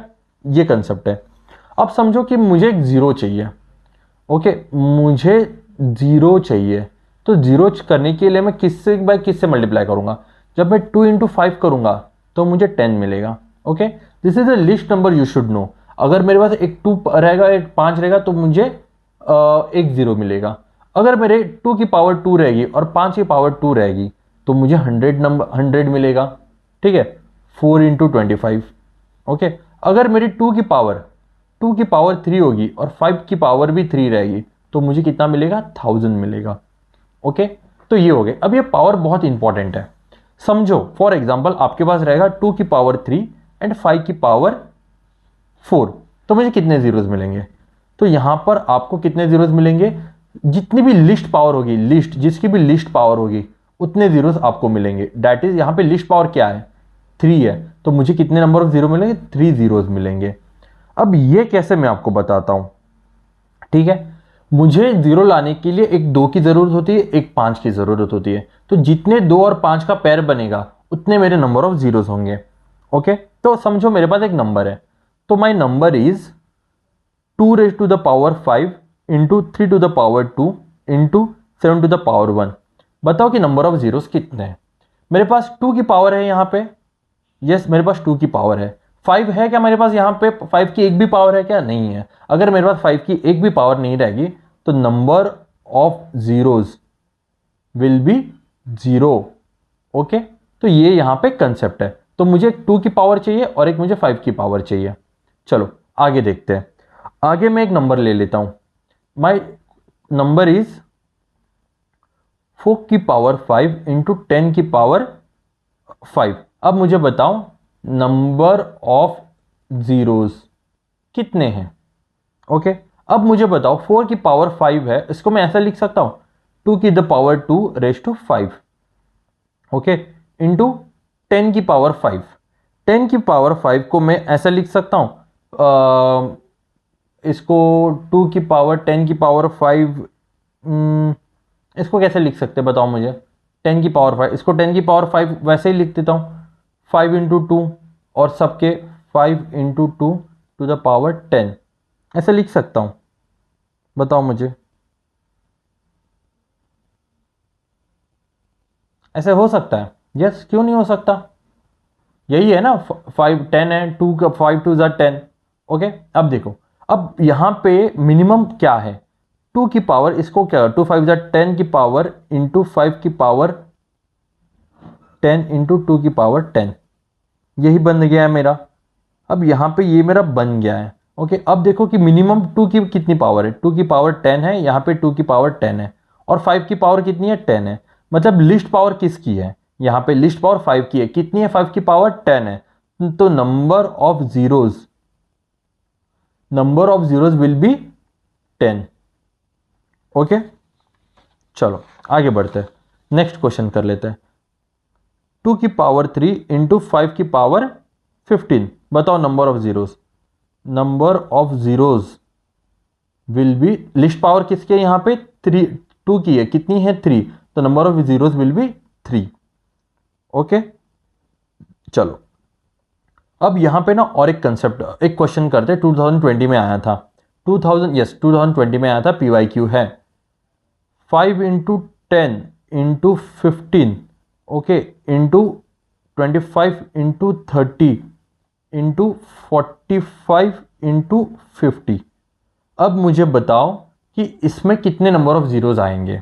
ये कंसेप्ट है। अब समझो कि मुझे एक जीरो चाहिए। ओके, मुझे जीरो चाहिए, तो जीरो करने के लिए मैं किससे बाय किससे मल्टीप्लाई करूंगा? जब मैं 2 × 5 करूंगा तो मुझे 10 मिलेगा। Okay, this is a list number, you should know. अगर मेरे पास एक 2 रहेगा, एक 5 रहेगा, तो मुझे एक जीरो मिलेगा। अगर मेरे 2 की पावर 2 रहेगी और 5 की पावर 2 रहेगी, तो मुझे 100 मिलेगा। ठीक है, 4 × 25। ओके, अगर मेरी 2 की पावर 3 होगी और 5 की पावर भी 3 रहेगी, तो मुझे कितना मिलेगा? 1000 मिलेगा। ओके, तो ये हो गए। अब ये पावर बहुत इंपॉर्टेंट है, समझो। फॉर एग्जाम्पल, आपके पास रहेगा 2 की पावर 3 एंड 5 की पावर 4, तो मुझे कितने जीरोज मिलेंगे? तो यहां पर आपको कितने जीरोज मिलेंगे? जितनी भी लिस्ट पावर होगी, लिस्ट जिसकी भी लिस्ट पावर होगी, उतने जीरोज आपको मिलेंगे। दैट इज, यहां पे लिस्ट पावर क्या है? 3 है, तो मुझे कितने नंबर ऑफ जीरो मिलेंगे? 3 जीरोज मिलेंगे। अब ये कैसे, मैं आपको बताता हूं। ठीक है, मुझे जीरो लाने के लिए एक 2 की जरूरत होती है, एक 5 की जरूरत होती है। तो जितने 2 और 5 का पेयर बनेगा, उतने मेरे नंबर ऑफ जीरोज होंगे। ओके, तो समझो मेरे पास एक नंबर है, तो my number is 2 raised to the power 5 into 3 to the power 2 into 7 to the power 1। बताओ कि नंबर ऑफ जीरोस कितने हैं? मेरे पास 2 की पावर है यहाँ पे, यस मेरे पास 2 की पावर है। 5 है क्या मेरे पास यहाँ पे? 5 की एक भी पावर है क्या? नहीं है। अगर मेरे पास 5 की एक भी पावर नहीं रहेगी, तो number of zeros will be 0। Okay, तो ये यहाँ पे कंसेप्ट है। तो मुझे 2 की पावर चाहिए और एक मुझे 5 की पावर चाहिए। चलो आगे देखते हैं। आगे मैं एक नंबर ले लेता हूं, माई नंबर इज 4 की पावर 5 इंटू 10 की पावर 5। अब मुझे बताओ नंबर ऑफ जीरोस कितने हैं? ओके, अब मुझे बताओ 4 की पावर 5 है, इसको मैं ऐसा लिख सकता हूं 2 की द पावर 2 रेज टू 5। ओके, इंटू 10 की पावर 5। 10 की पावर 5 को मैं ऐसा लिख सकता हूं, इसको 2 की पावर 10 की पावर 5, इसको कैसे लिख सकते हैं बताओ मुझे? 10 की पावर 5, इसको 10 की पावर 5 वैसे ही लिख देता हूँ, 5 इंटू 2 और सबके 5 इंटू 2 टू द पावर 10, ऐसे लिख सकता हूँ। बताओ मुझे, ऐसे हो सकता है? यस, क्यों नहीं हो सकता? यही है ना, 5 10 है, 2 का 5 2 ज़ा 10। ओके, अब देखो, अब यहां पे मिनिमम क्या है? 2 की पावर, इसको क्या, 2 5 ज़ा 10 की पावर इंटू 5 की पावर 10 इंटू 2 की पावर 10, यही बन गया है मेरा। अब यहां पे ये मेरा बन गया है। ओके, अब देखो कि मिनिमम 2 की कितनी पावर है, 2 की पावर 10 है, यहाँ पे 2 की पावर 10 है, और 5 की पावर कितनी है, 10 है। मतलब लिस्ट पावर किसकी है, यहाँ पे लिस्ट पावर 5 की है, कितनी है, 5 की पावर 10 है। तो number of zeros will B 10। Okay, चलो आगे बढ़ते हैं, नेक्स्ट क्वेश्चन कर लेते हैं। 2 की पावर 3 इंटू 5 की पावर 15, बताओ number of zeros. Number of zeros will B, list power किसकी है यहाँ पे, 2 की है, कितनी है, 3, तो number of zeros will be 3। Okay, चलो अब यहां पे ना और एक कंसेप्ट, एक क्वेश्चन करते, 2020 में आया था, 2020 में आया था, PYQ है 5 into 10 into 15, okay, into 25 into 30 into 45 into 50। अब मुझे बताओ कि इसमें कितने नंबर ऑफ जीरोज आएंगे।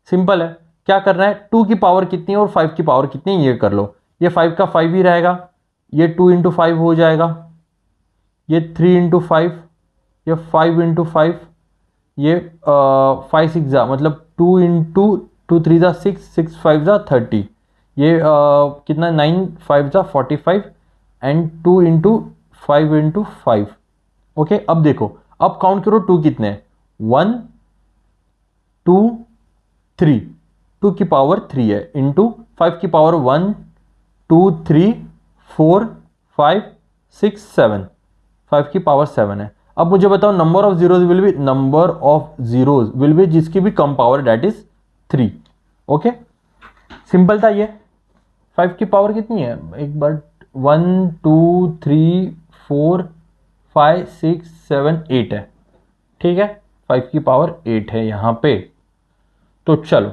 सिंपल है, क्या करना है, 2 की पावर कितनी है और 5 की पावर कितनी है ये कर लो। ये 5 का 5 ही रहेगा, ये 2 इंटू 5 हो जाएगा, ये 3 इंटू 5, ये 5 इंटू 5, ये 5 6 जा मतलब 2 इंटू 2 3 जा 6, 6 5 जा 30, ये कितना 9 5 जा 45 एंड 2 इंटू 5 इंटू 5। ओके, अब देखो, अब काउंट करो 2 कितने, 1 2 3, 2 की पावर 3 है, इंटू 5 की पावर 1 2 3 4 5 6 7, 5 की पावर 7 है। अब मुझे बताओ number of zeros will be, number of zeros will be जिसकी भी कम power, that is 3। Okay, simple था ये। 5 की पावर कितनी है, एक बार, 1 2 3 4 5 6 7 8 है, ठीक है, 5 की पावर 8 है यहाँ पे। तो चलो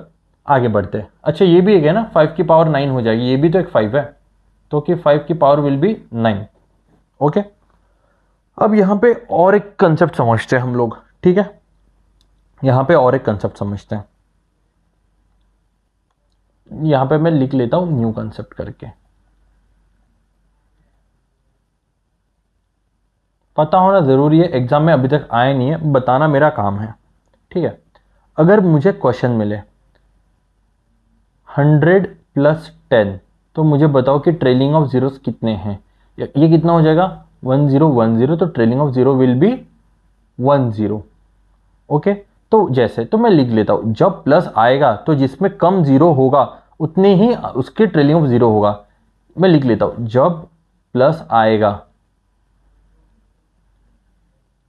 आगे बढ़ते हैं। अच्छा ये भी एक है ना, 5 की पावर 9 हो जाएगी, ये भी तो एक 5 है, तो कि 5 की पावर विल बी 9। ओके, अब यहां पे और एक कंसेप्ट समझते हैं हम लोग, ठीक है, यहां पे और एक कंसेप्ट समझते हैं। यहां पे मैं लिख लेता हूं न्यू कंसेप्ट करके, पता होना जरूरी है, एग्जाम में अभी तक आया नहीं है, बताना मेरा काम है, ठीक है। अगर मुझे क्वेश्चन मिले 100 प्लस 10, तो मुझे बताओ कि ट्रेलिंग ऑफ जीरोस कितने हैं। ये कितना हो जाएगा, 1 0 1 0, तो trailing of zero will be 1 0। Okay, तो जैसे, तो मैं लिख लेता हूं, जब प्लस आएगा तो जिसमें कम जीरो होगा उतने ही उसके ट्रेलिंग ऑफ जीरो होगा। मैं लिख लेता हूं, जब प्लस आएगा,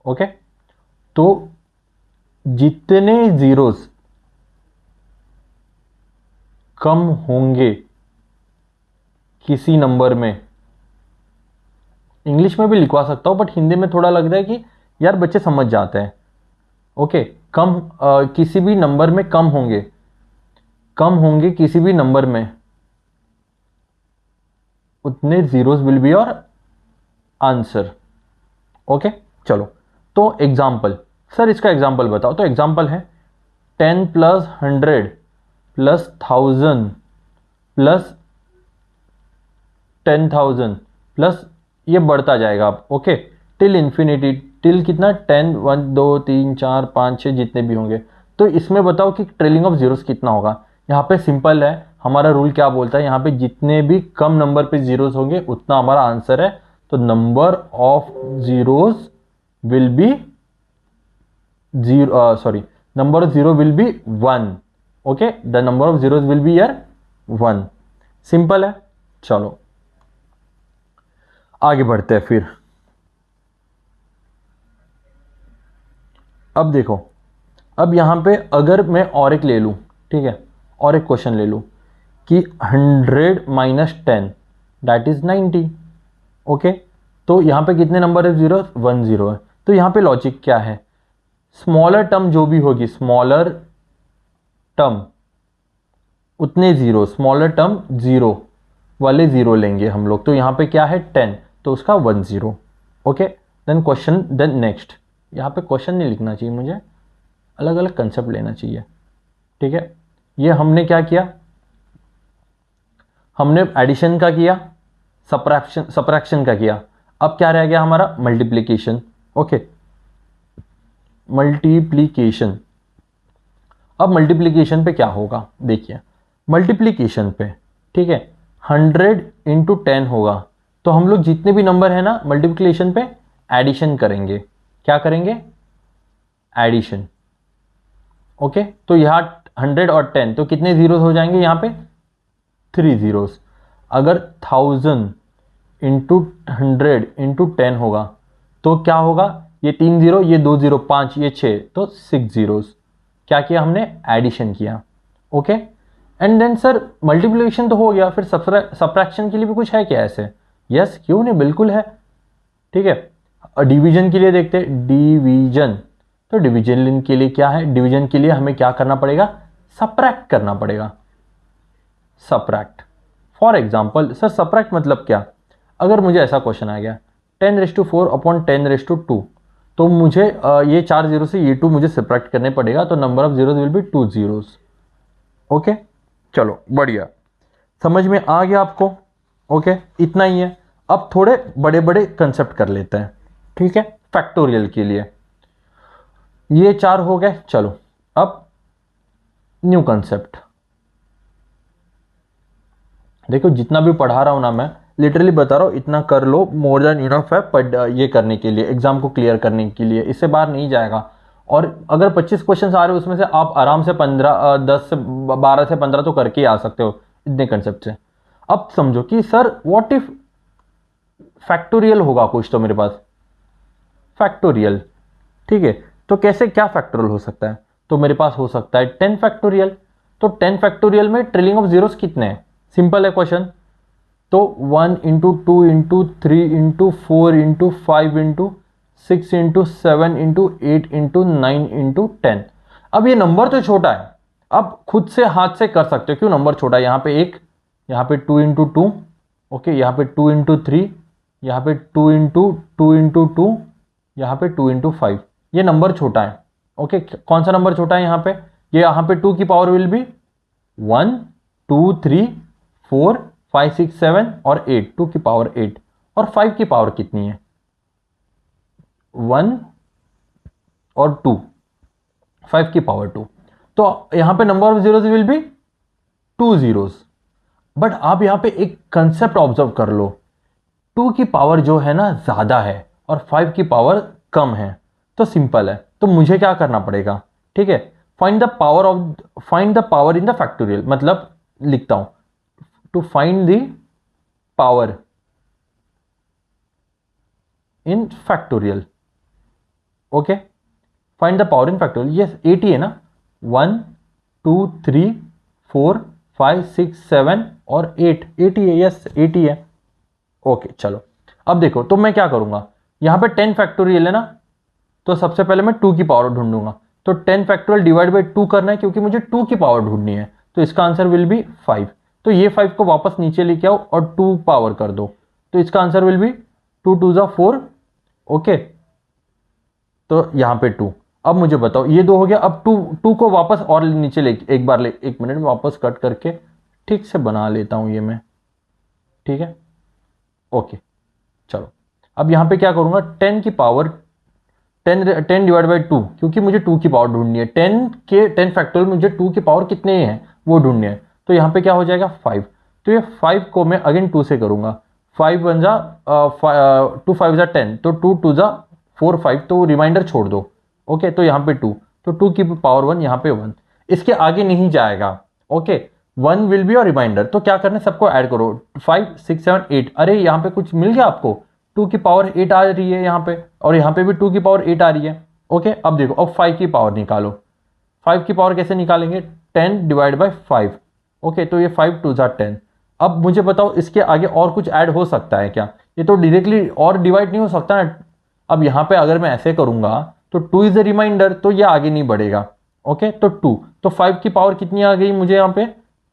ओके, तो जितने जीरोस कम होंगे किसी नंबर में, इंग्लिश में भी लिखवा सकता हूं बट हिंदी में थोड़ा लगता है कि यार बच्चे समझ जाते हैं। ओके, किसी भी नंबर में कम होंगे किसी भी नंबर में, उतने zeros will be your answer. Okay, चलो, तो एग्जाम्पल, सर इसका एग्जाम्पल बताओ, तो एग्जाम्पल है 10 प्लस 100 प्लस 1000 प्लस 10,000 प्लस, ये बढ़ता जाएगा आप, ओके, टिल इन्फिनिटी, टिल कितना, 10 1 2 3 4 5 6 जितने भी होंगे। तो इसमें बताओ कि ट्रेलिंग ऑफ जीरोस कितना होगा। यहाँ पे सिंपल है, हमारा रूल क्या बोलता है, यहाँ पे जितने भी कम नंबर पे जीरोस होंगे उतना हमारा आंसर है। तो number of zeros will be zero, sorry, number of zero will be 1। Okay, the number of zeros will be यार 1। सिंपल है, चलो आगे बढ़ते हैं फिर। अब देखो, अब यहां पे अगर मैं और एक ले लूं, ठीक है, और एक क्वेश्चन ले लूं कि 100 माइनस 10 दैट इज 90। ओके, तो यहां पे कितने नंबर है, जीरो, 1 0 है। तो यहां पे लॉजिक क्या है, स्मॉलर टर्म जो भी होगी, स्मॉलर टर्म उतने जीरो, स्मॉलर टर्म जीरो वाले जीरो लेंगे हम लोग। तो यहां पे क्या है 10, तो उसका 1 0। Okay, then question, then next, यहाँ पे क्वेश्चन नहीं लिखना चाहिए मुझे, अलग अलग कंसेप्ट लेना चाहिए, ठीक है। ये हमने क्या किया, हमने एडिशन का किया, सब्ट्रैक्शन का किया, अब क्या रह गया हमारा, मल्टीप्लिकेशन। Okay, multiplication. अब मल्टीप्लीकेशन पे क्या होगा, देखिए मल्टीप्लीकेशन पे, ठीक है, 100 इंटू 10 होगा, तो हम लोग जितने भी नंबर है ना मल्टीप्लीकेशन पे एडिशन करेंगे। क्या करेंगे, एडिशन। ओके, तो यहाँ 100 और 10 तो कितने जीरोस हो जाएंगे यहाँ पे, 3 जीरोस। अगर 1000 इंटू 100 इंटू 10 होगा तो क्या होगा, ये 3 जीरो, ये 2 जीरो, 5, ये 6, तो 6 जीरोस। क्या किया हमने, एडिशन किया। Okay, and then sir multiplication तो हो गया, फिर सब्ट्रैक्शन के लिए भी कुछ है क्या ऐसे, यस क्यों नहीं, बिल्कुल है। ठीक है, डिवीजन के लिए देखते हैं, डिवीजन, तो डिवीजन के लिए क्या है, डिवीजन के लिए हमें क्या करना पड़ेगा, सब्ट्रैक्ट करना पड़ेगा, subtract. For example sir subtract मतलब क्या, अगर मुझे ऐसा क्वेश्चन आ गया 10⁴ अपॉन 10⁻², तो मुझे ये 4 जीरो से ये 2 मुझे सब्ट्रैक्ट करने पड़ेगा, तो number of zeros will be 2 zeros. Okay, चलो बढ़िया, समझ में आ गया आपको। ओके, इतना ही है। अब थोड़े बड़े बड़े कंसेप्ट कर लेते हैं, ठीक है, फैक्टोरियल के लिए। ये 4 हो गए, चलो अब न्यू कंसेप्ट देखो, जितना भी पढ़ा रहा हूं ना मैं लिटरली बता रहा हूं, इतना कर लो, मोर देन इनफ है ये करने के लिए, एग्जाम को क्लियर करने के लिए, इससे बाहर नहीं जाएगा। और अगर 25 क्वेश्चन आ रहे हो उसमें से आप आराम से 12 से 15 तो करके ही आ सकते हो इतने कंसेप्ट से। अब समझो कि सर व्हाट इफ फैक्टोरियल होगा कुछ, तो मेरे पास फैक्टोरियल, ठीक है, तो कैसे क्या फैक्टोरियल हो सकता है, तो मेरे पास हो सकता है 10 फैक्टोरियल। तो 10 फैक्टोरियल में ट्रिलिंग ऑफ जीरोस कितने हैं, सिंपल है क्वेश्चन, तो 1 into 2 into 3 into 4 into 5 into 6 into 7 into 8 into 9 into 10। अब ये नंबर तो छोटा है, अब खुद से हाथ से कर सकते हो, क्यों नंबर छोटा है, यहाँ पे 1, यहाँ पे 2 इंटू 2, ओके, यहाँ पे 2 इंटू 3, यहाँ पे 2 इंटू 2 इंटू 2, यहाँ पे 2 इंटू 5, ये नंबर छोटा है। ओके, कौन सा नंबर छोटा है यहाँ पे, ये यहाँ पे 2 की पावर विल बी 1 2 3 4 5 6 7 और 8, 2 की पावर 8, और 5 की पावर कितनी है, 1 और 2, 5 की पावर 2, तो यहां पे number of zeros will be 2 zeros. But आप यहां पे एक कंसेप्ट ऑब्जर्व कर लो, 2 की पावर जो है ना ज्यादा है और 5 की पावर कम है, तो सिंपल है, तो मुझे क्या करना पड़ेगा, ठीक है, find the power in the factorial, मतलब लिखता हूं, to find the power in factorial, okay, find the power in factorial, yes 80 है ना, 1 2 3 4 5 6 7 और 8, 80 है, यस 80 है। ओके चलो, अब देखो, तो मैं क्या करूंगा, यहां पे 10 फैक्टोरियल है ना, तो सबसे पहले मैं 2 की पावर ढूंढूंगा, तो 10 फैक्टोरियल डिवाइड बाई 2 करना है, क्योंकि मुझे 2 की पावर ढूंढनी है, तो इसका आंसर विल बी 5। तो ये 5 को वापस नीचे लेके आओ और 2 पावर कर दो, तो इसका आंसर विल बी 2 2 जा 4, ओके, तो यहां पे 2। अब मुझे बताओ, ये 2 हो गया, अब 2 को वापस और नीचे ले, एक बार ले, 1 मिनट में वापस कट करके ठीक से बना लेता हूं ये मैं, ठीक है, ओके चलो। अब यहां पे क्या करूंगा, 10 की पावर 10 डिवाइड बाई 2, क्योंकि मुझे 2 की पावर ढूंढनी है, 10 फैक्टोरियल मुझे 2 की पावर कितने हैं वो ढूंढनी है, तो यहाँ पे क्या हो जाएगा 5, तो ये 5 को मैं अगेन 2 से करूंगा, 5 1 जा 2 5 जा 10, तो 2 2 जा 4 5, तो रिमाइंडर छोड़ दो, ओके, तो यहाँ पे 2, तो 2 की पावर 1, यहाँ पे 1, इसके आगे नहीं जाएगा, ओके, 1 विल बी और रिमाइंडर, तो क्या करना है, सबको ऐड करो, 5 6 7 8, अरे यहाँ पे कुछ मिल गया आपको, 2 की पावर 8 आ रही है यहाँ पे, और यहाँ पे भी 2 की पावर 8 आ रही है, ओके। अब देखो, अब 5 की पावर निकालो, 5 की पावर कैसे निकालेंगे, 10 डिवाइड बाई 5, ओके, तो ये 5 2 जा 10। अब मुझे बताओ इसके आगे और कुछ ऐड हो सकता है क्या, ये तो डायरेक्टली और डिवाइड नहीं हो सकता ना। अब यहाँ पे अगर मैं ऐसे करूंगा तो 2 इज अ रिमाइंडर, तो ये आगे नहीं बढ़ेगा, ओके, तो 2, तो 5 की पावर कितनी आ गई मुझे यहाँ पे,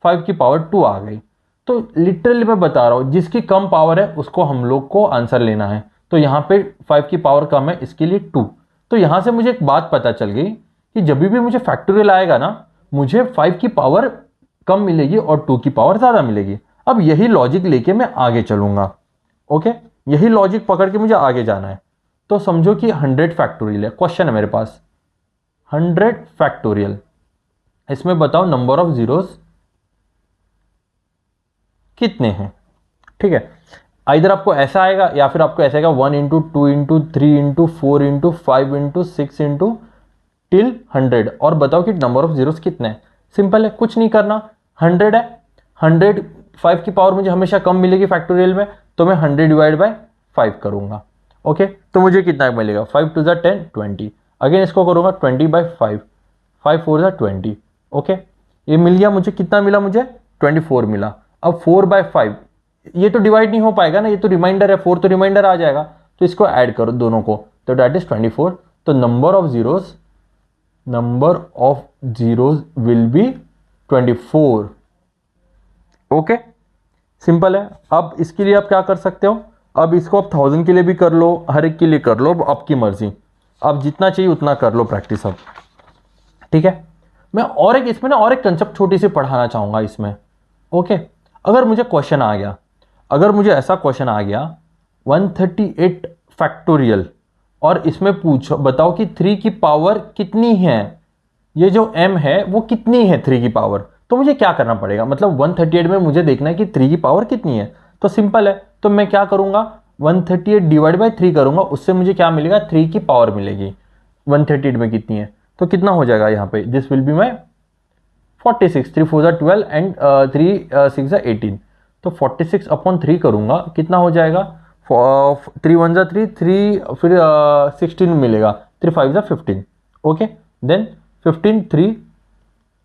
5 की पावर 2 आ गई। तो लिटरली मैं बता रहा हूं, जिसकी कम पावर है उसको हम लोग को आंसर लेना है, तो यहां पे 5 की पावर कम है, इसके लिए 2। तो यहां से मुझे एक बात पता चल गई कि जब भी मुझे फैक्टोरियल आएगा ना, मुझे 5 की पावर कम मिलेगी और 2 की पावर ज्यादा मिलेगी। अब यही लॉजिक लेके मैं आगे चलूंगा, ओके, यही लॉजिक पकड़ के मुझे आगे जाना है। तो समझो कि 100 फैक्टोरियल है। क्वेश्चन है मेरे पास 100 फैक्टोरियल, इसमें बताओ नंबर ऑफ जीरोस कितने हैं। ठीक है, इधर आपको ऐसा आएगा या फिर आपको ऐसा आएगा 1 into 2 into 3 into 4 into 5 into 6 into till 100 और बताओ कि नंबर ऑफ जीरोस कितने हैं। सिंपल है, कुछ नहीं करना, 100 है, 100 5 की पावर मुझे हमेशा कम मिलेगी फैक्टोरियल में, तो मैं 100 डिवाइड बाय 5 करूंगा। ओके, तो मुझे कितना मिलेगा, 5 टू ज़ा 10 20। अगेन इसको करूंगा 20 बाय 5, 5 4 ज़ा 20। ओके, ये मिल गया मुझे, कितना मिला मुझे 24 मिला। अब 4 बाय 5, ये तो डिवाइड नहीं हो पाएगा ना, ये तो रिमाइंडर है, 4 तो रिमाइंडर आ जाएगा, तो इसको ऐड करो दोनों को, तो दैट इज 24। तो number of zeros will be 24। Okay, simple है। अब इसके लिए आप क्या कर सकते हो, अब इसको आप 1000 के लिए भी कर लो, हर एक के लिए कर लो, अब आपकी मर्जी, आप जितना चाहिए उतना कर लो प्रैक्टिस अब। ठीक है, मैं और एक इसमें ना और एक कंसेप्ट छोटी सी पढ़ाना चाहूंगा इसमें। ओके, अगर मुझे क्वेश्चन आ गया, अगर मुझे ऐसा क्वेश्चन आ गया 138 फैक्टोरियल और इसमें पूछो बताओ कि 3 की पावर कितनी है, ये जो m है वो कितनी है 3 की पावर, तो मुझे क्या करना पड़ेगा, मतलब 138 में मुझे देखना है कि 3 की पावर कितनी है। तो सिंपल है, तो मैं क्या करूंगा 138 डिवाइड बाय 3 करूंगा, उससे मुझे क्या मिलेगा 3 की पावर मिलेगी। 138 में कितनी है, तो कितना हो जाएगा यहाँ पे, दिस विल बी माई 46, 3 4 ज़ा 12 एंड 3 6 ज़ा 18। तो 46 अपॉन 3 करूंगा, कितना हो जाएगा 3 1 ज़ा 3, 3 फिर 16 मिलेगा, 3 5 ज़ा 15। ओके, देन 15 3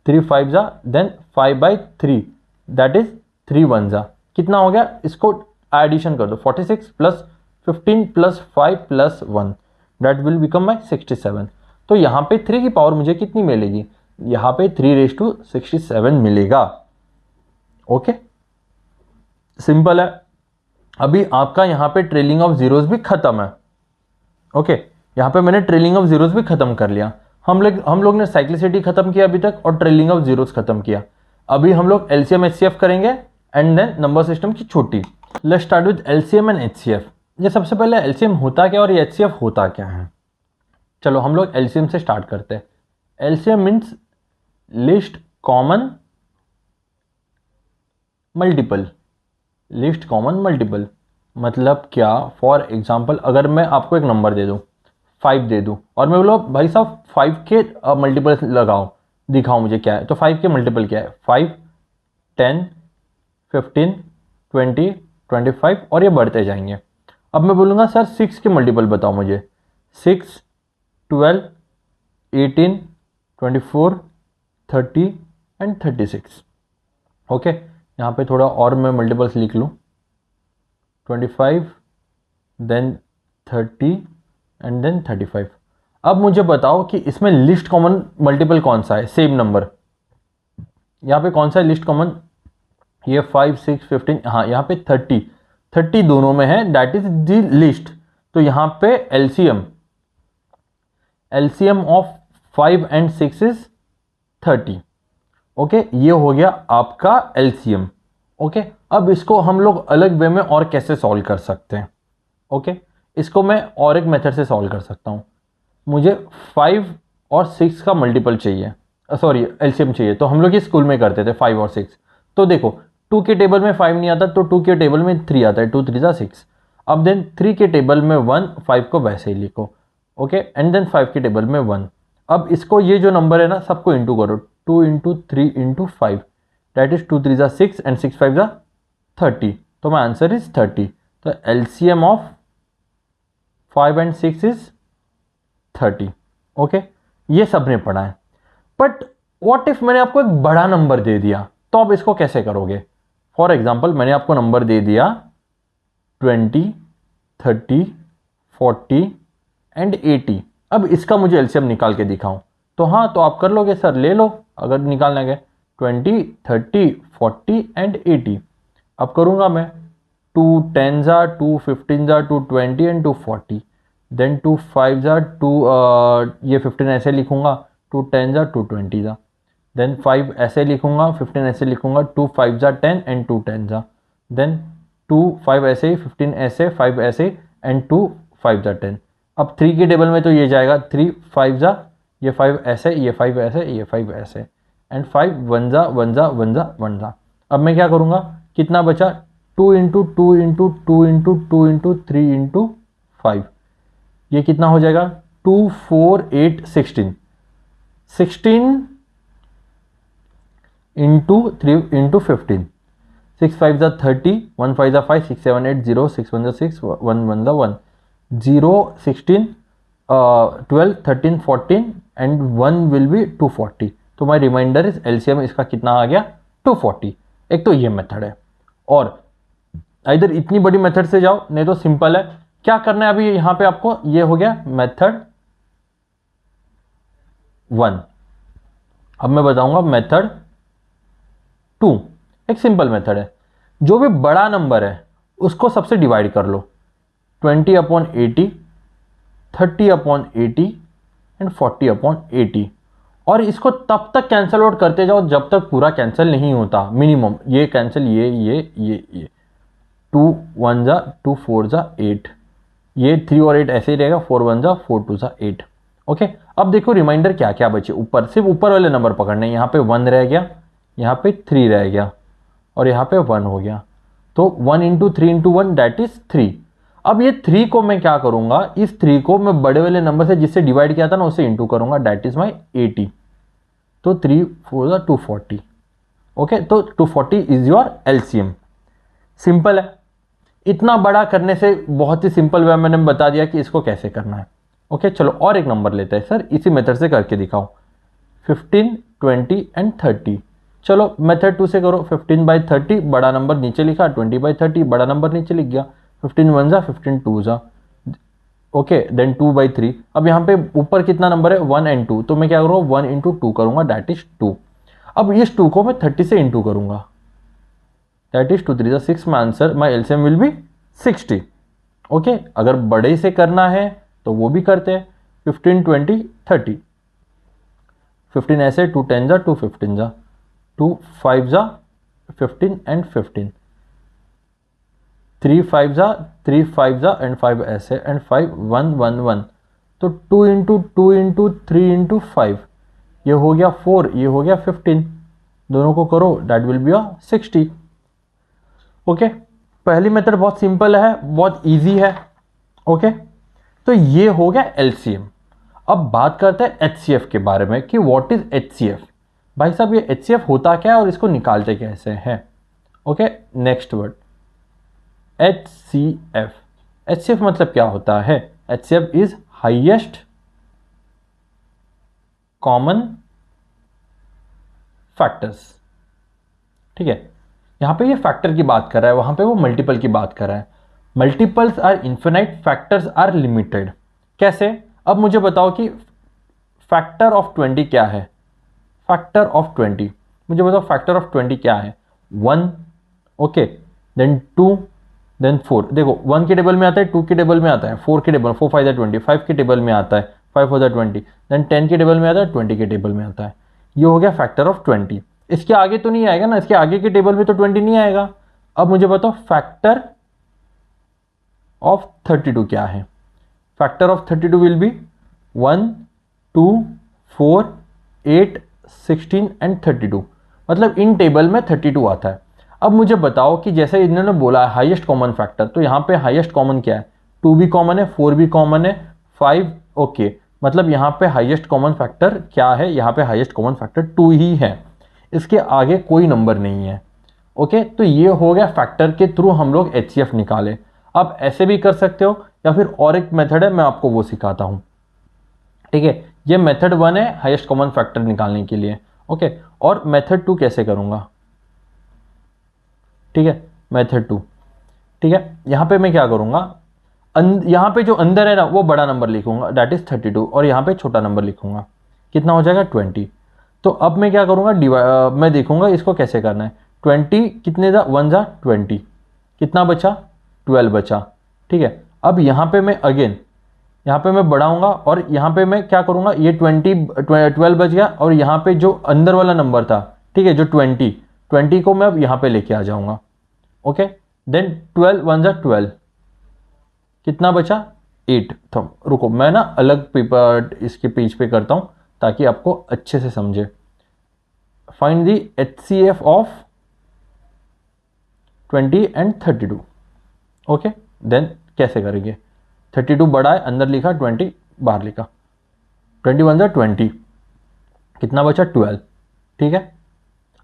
3 5 ज़ा, देन 5 बाई 3 दैट इज 3 1 ज़ा, कितना हो गया, इसको एडिशन कर दो 46 plus 15 plus 5 plus 1 that will become my 67। तो यहाँ पे 3 की पावर मुझे कितनी मिलेगी, यहाँ पे 3�67 मिलेगा। ओके, सिंपल है। अभी आपका यहाँ पे ट्रेलिंग ऑफ जीरोस भी खत्म है। ओके, यहाँ पे मैंने ट्रेलिंग ऑफ जीरोस भी खत्म कर लिया। हम लोग ने साइक्लिसिटी खत्म किया अभी तक और ट्रेलिंग ऑफ जीरोस खत्म किया। अभी हम लोग एलसीएम एचसीएफ करेंगे एंड देन नंबर सिस्टम की छोटी। Let's start with LCM and HCF. ये सबसे पहले एलसीएम होता क्या और ये एचसीएफ होता क्या है। चलो हम लोग एलसीएम से स्टार्ट करते हैं। LCM means list common multiple, list common multiple मतलब क्या, फॉर एग्जाम्पल अगर मैं आपको एक नंबर दे दूं 5 दे दूं और मैं बोलो भाई साहब 5 के मल्टीपल लगाओ, दिखाओ मुझे क्या है, तो 5 के मल्टीपल क्या है, 5 10 15 20 25 और ये बढ़ते जाएंगे। अब मैं बोलूँगा सर 6 के मल्टीपल बताओ मुझे, 6 12 18 24 30 एंड 36। ओके, यहाँ पे थोड़ा और मैं मल्टीपल्स लिख लूँ, 25 देन 30 एंड देन 35। अब मुझे बताओ कि इसमें लिस्ट कॉमन मल्टीपल कौन सा है, सेम नंबर यहाँ पे कौन सा है लिस्ट कॉमन, ये 5 6 15, हाँ यहाँ पे 30 दोनों में है, दैट इज द लिस्ट। तो यहाँ पे LCM of 5 and 6 is 30। Okay, ये हो गया आपका एलसीएम। ओके, अब इसको हम लोग अलग वे में और कैसे सॉल्व कर सकते हैं। ओके, इसको मैं और एक मेथड से सॉल्व कर सकता हूँ। मुझे 5 और 6 का मल्टीपल चाहिए, सॉरी एलसीएम चाहिए, तो हम लोग ये स्कूल में करते थे 5 और 6। तो देखो 2 के टेबल में 5 नहीं आता तो 2 के टेबल में 3 आता है, 2 3 ज़ा 6। अब देन 3 के टेबल में 1, 5 को वैसे ही लिखो। ओके, एंड देन 5 के टेबल में 1। अब इसको ये जो नंबर है ना सबको इंटू करो, 2 इंटू 3 इंटू 5 दैट इज 2 3 ज़ा 6 एंड 6 5 ज़ा 30। तो माई आंसर इज 30। तो LCM of 5 and 6 is 30। Okay, ये सब ने पढ़ा है। बट व्हाट इफ मैंने आपको एक बड़ा नंबर दे दिया, तो आप इसको कैसे करोगे। फॉर एग्जाम्पल मैंने आपको नंबर दे दिया 20 30 40 एंड 80। अब इसका मुझे एलसीएम निकाल के दिखाऊं, तो हाँ तो आप कर लोगे सर, ले लो अगर निकालना है 20 30 40 एंड 80। अब करूंगा मैं 2 10 ज़ा 2 15 ज़ा 2 20 एंड 2 40, देन 2 5 ज़ा 2 ये 15 ऐसे लिखूंगा, 2 10 ज़ा 2 20 ज़ा, देन 5 ऐसे लिखूंगा, 15 ऐसे लिखूंगा, 2 5 ज़ा 10 एंड 2 10 ज़ा, देन 2 5 ऐसे 15 ऐसे 5 ऐसे एंड 2 5 ज़ा 10। अब 3 के टेबल में तो ये जाएगा 3 5 जा, ये 5 ऐसे, ये 5 ऐसे, ये 5 ऐसे, एंड 5 1 जा 1 जा 1 जा 1 जा। अब मैं क्या करूँगा, कितना बचा, 2 into 2 into 2 into 2 into 3 into 5, ये कितना हो जाएगा, 2 4 8 16, 16 इंटू 3 इंटू 15, 6 5 जा 30, 1 5 जा 5, 6 7 8 0, 6 1 जा 6, 1 1 जा 1, 0 16 12 13 14 एंड 1 विल बी 240। तो माई रिमाइंडर इज एलसीएम इसका कितना आ गया, 240। एक तो ये मेथड है, और इधर इतनी बड़ी मेथड से जाओ, नहीं तो सिंपल है। क्या करना है अभी यहां पे आपको, ये हो गया मेथड 1। अब मैं बताऊंगा मेथड 2। एक सिंपल मेथड है, जो भी बड़ा नंबर है उसको सबसे डिवाइड कर लो, 20/80, 30/80 एंड 40/80, और इसको तब तक कैंसिल आउट करते जाओ जब तक पूरा कैंसिल नहीं होता। मिनिमम ये कैंसिल, ये 2 1 जा 2 4 जा 8, ये 3 और 8 ऐसे ही रहेगा, 4 1 जा 4 2 जा 8। ओके, अब देखो रिमाइंडर क्या क्या बचे, ऊपर सिर्फ ऊपर वाले नंबर पकड़ने। यहाँ पे 1 रह गया, यहाँ पे 3 रह गया, और यहाँ पे 1 हो गया। तो 1 इंटू 3 इंटू 1 दैट इज 3। अब ये 3 को मैं क्या करूंगा, इस 3 को मैं बड़े वाले नंबर से जिससे डिवाइड किया था ना उसे इंटू करूंगा, दैट इज माई 80। तो 3 4 240। ओके, तो 240 इज योर एलसीएम। सिंपल है, इतना बड़ा करने से बहुत ही सिंपल वे मैंने बता दिया कि इसको कैसे करना है। ओके, चलो और एक नंबर लेते हैं सर, इसी मेथड से करके दिखाओ, 15 20 एंड 30। चलो मेथड 2 से करो, 15/30 बड़ा नंबर नीचे लिखा, 20/30 बड़ा नंबर नीचे लिख गया, 15 1 जा 15 2 जा, ओके, देन 2/3। अब यहाँ पे ऊपर कितना नंबर है, 1 एंड 2, तो मैं क्या करूँगा, 1 इंटू 2 करूँगा, दैट इज 2। अब इस 2 को मैं 30 से इंटू करूँगा, दैट इज 2 3 जा 6, my answer my LCM will be 60। Okay, अगर बड़े से करना है तो वो भी करते हैं, 15 20 30, 15 ऐसे, 2 10 जा 2 15 जा, 2 5 जा 15 एंड 15, 3 5 जा 3 5 जा एंड 5 ऐसे, एंड 5 1 1 1। तो 2 इंटू 2 इंटू 3 इंटू 5, ये हो गया 4, ये हो गया 15, दोनों को करो, दैट विल बी 60। ओके, पहली मेथड बहुत सिंपल है, बहुत इजी है। ओके, तो ये हो गया एलसीएम। अब बात करते हैं एचसीएफ के बारे में कि व्हाट इज एचसीएफ। भाई साहब, ये एचसीएफ होता क्या है और इसको निकालते कैसे हैं। Okay, next word HCF. HCF मतलब क्या होता है, HCF is highest common factors. ठीक है, यहां पे ये फैक्टर की बात कर रहा है, वहां पे वो मल्टीपल की बात कर रहा है। Multiples are infinite, factors are limited. कैसे, अब मुझे बताओ कि फैक्टर ऑफ 20 क्या है। फैक्टर ऑफ 20, मुझे बताओ फैक्टर ऑफ 20 क्या है, 1, ओके, देन 2, देन 4। देखो 1 के टेबल में आता है, 2 के टेबल में आता है, 4 के टेबल, 4 5 जा 20, 5 के टेबल में आता है, 5 4 जा 20, देन 10 के टेबल में आता है, 20 के टेबल में आता है। ये हो गया फैक्टर ऑफ 20। इसके आगे तो नहीं आएगा ना, इसके आगे के टेबल में तो 20 नहीं आएगा। अब मुझे बताओ फैक्टर ऑफ 32 क्या है। Factor of 32 will be 1 2 4 8 16 and 32, मतलब इन टेबल में 32 आता है। अब मुझे बताओ कि जैसे इन्होंने बोला है हाईएस्ट कॉमन फैक्टर, तो यहाँ पे हाईएस्ट कॉमन क्या है, 2 भी कॉमन है, 4 भी कॉमन है, 5, ओके, मतलब यहाँ पे हाईएस्ट कॉमन फैक्टर क्या है, यहाँ पे हाईएस्ट कॉमन फैक्टर 2 ही है, इसके आगे कोई नंबर नहीं है। ओके, तो ये हो गया फैक्टर के थ्रू हम लोग एचसीएफ निकाले। आप ऐसे भी कर सकते हो, या फिर और एक मेथड है, मैं आपको वो सिखाता हूँ। ठीक है, ये मेथड 1 है हाईएस्ट कॉमन फैक्टर निकालने के लिए। ओके, और मेथड 2 कैसे करूँगा, ठीक है, मेथड 2, ठीक है, यहाँ पे मैं क्या करूँगा, यहाँ पे जो अंदर है ना वो बड़ा नंबर लिखूंगा, दैट इज 32, और यहाँ पे छोटा नंबर लिखूंगा, कितना हो जाएगा 20। तो अब मैं क्या करूँगा, मैं देखूंगा इसको कैसे करना है। 20 कितने जा, 1 जा 20, कितना बचा, 12 बचा। ठीक है, अब यहाँ पे मैं अगेन यहाँ पे मैं बढ़ाऊंगा, और यहाँ पे मैं क्या करूँगा, ये 12 बच गया, और यहाँ पे जो अंदर वाला नंबर था, ठीक है, जो 20 को मैं अब यहाँ पे लेके आ जाऊँगा। ओके, देन 12 1 जा 12, कितना बचा 8 तो रुको मैं ना अलग पेपर इसके पेज पे करता हूँ ताकि आपको अच्छे से समझे। Find the HCF of 20 and 32। Okay then कैसे करेंगे, 32 बड़ा है अंदर लिखा, 20 बाहर लिखा, 21 जा 20, कितना बचा 12। ठीक है,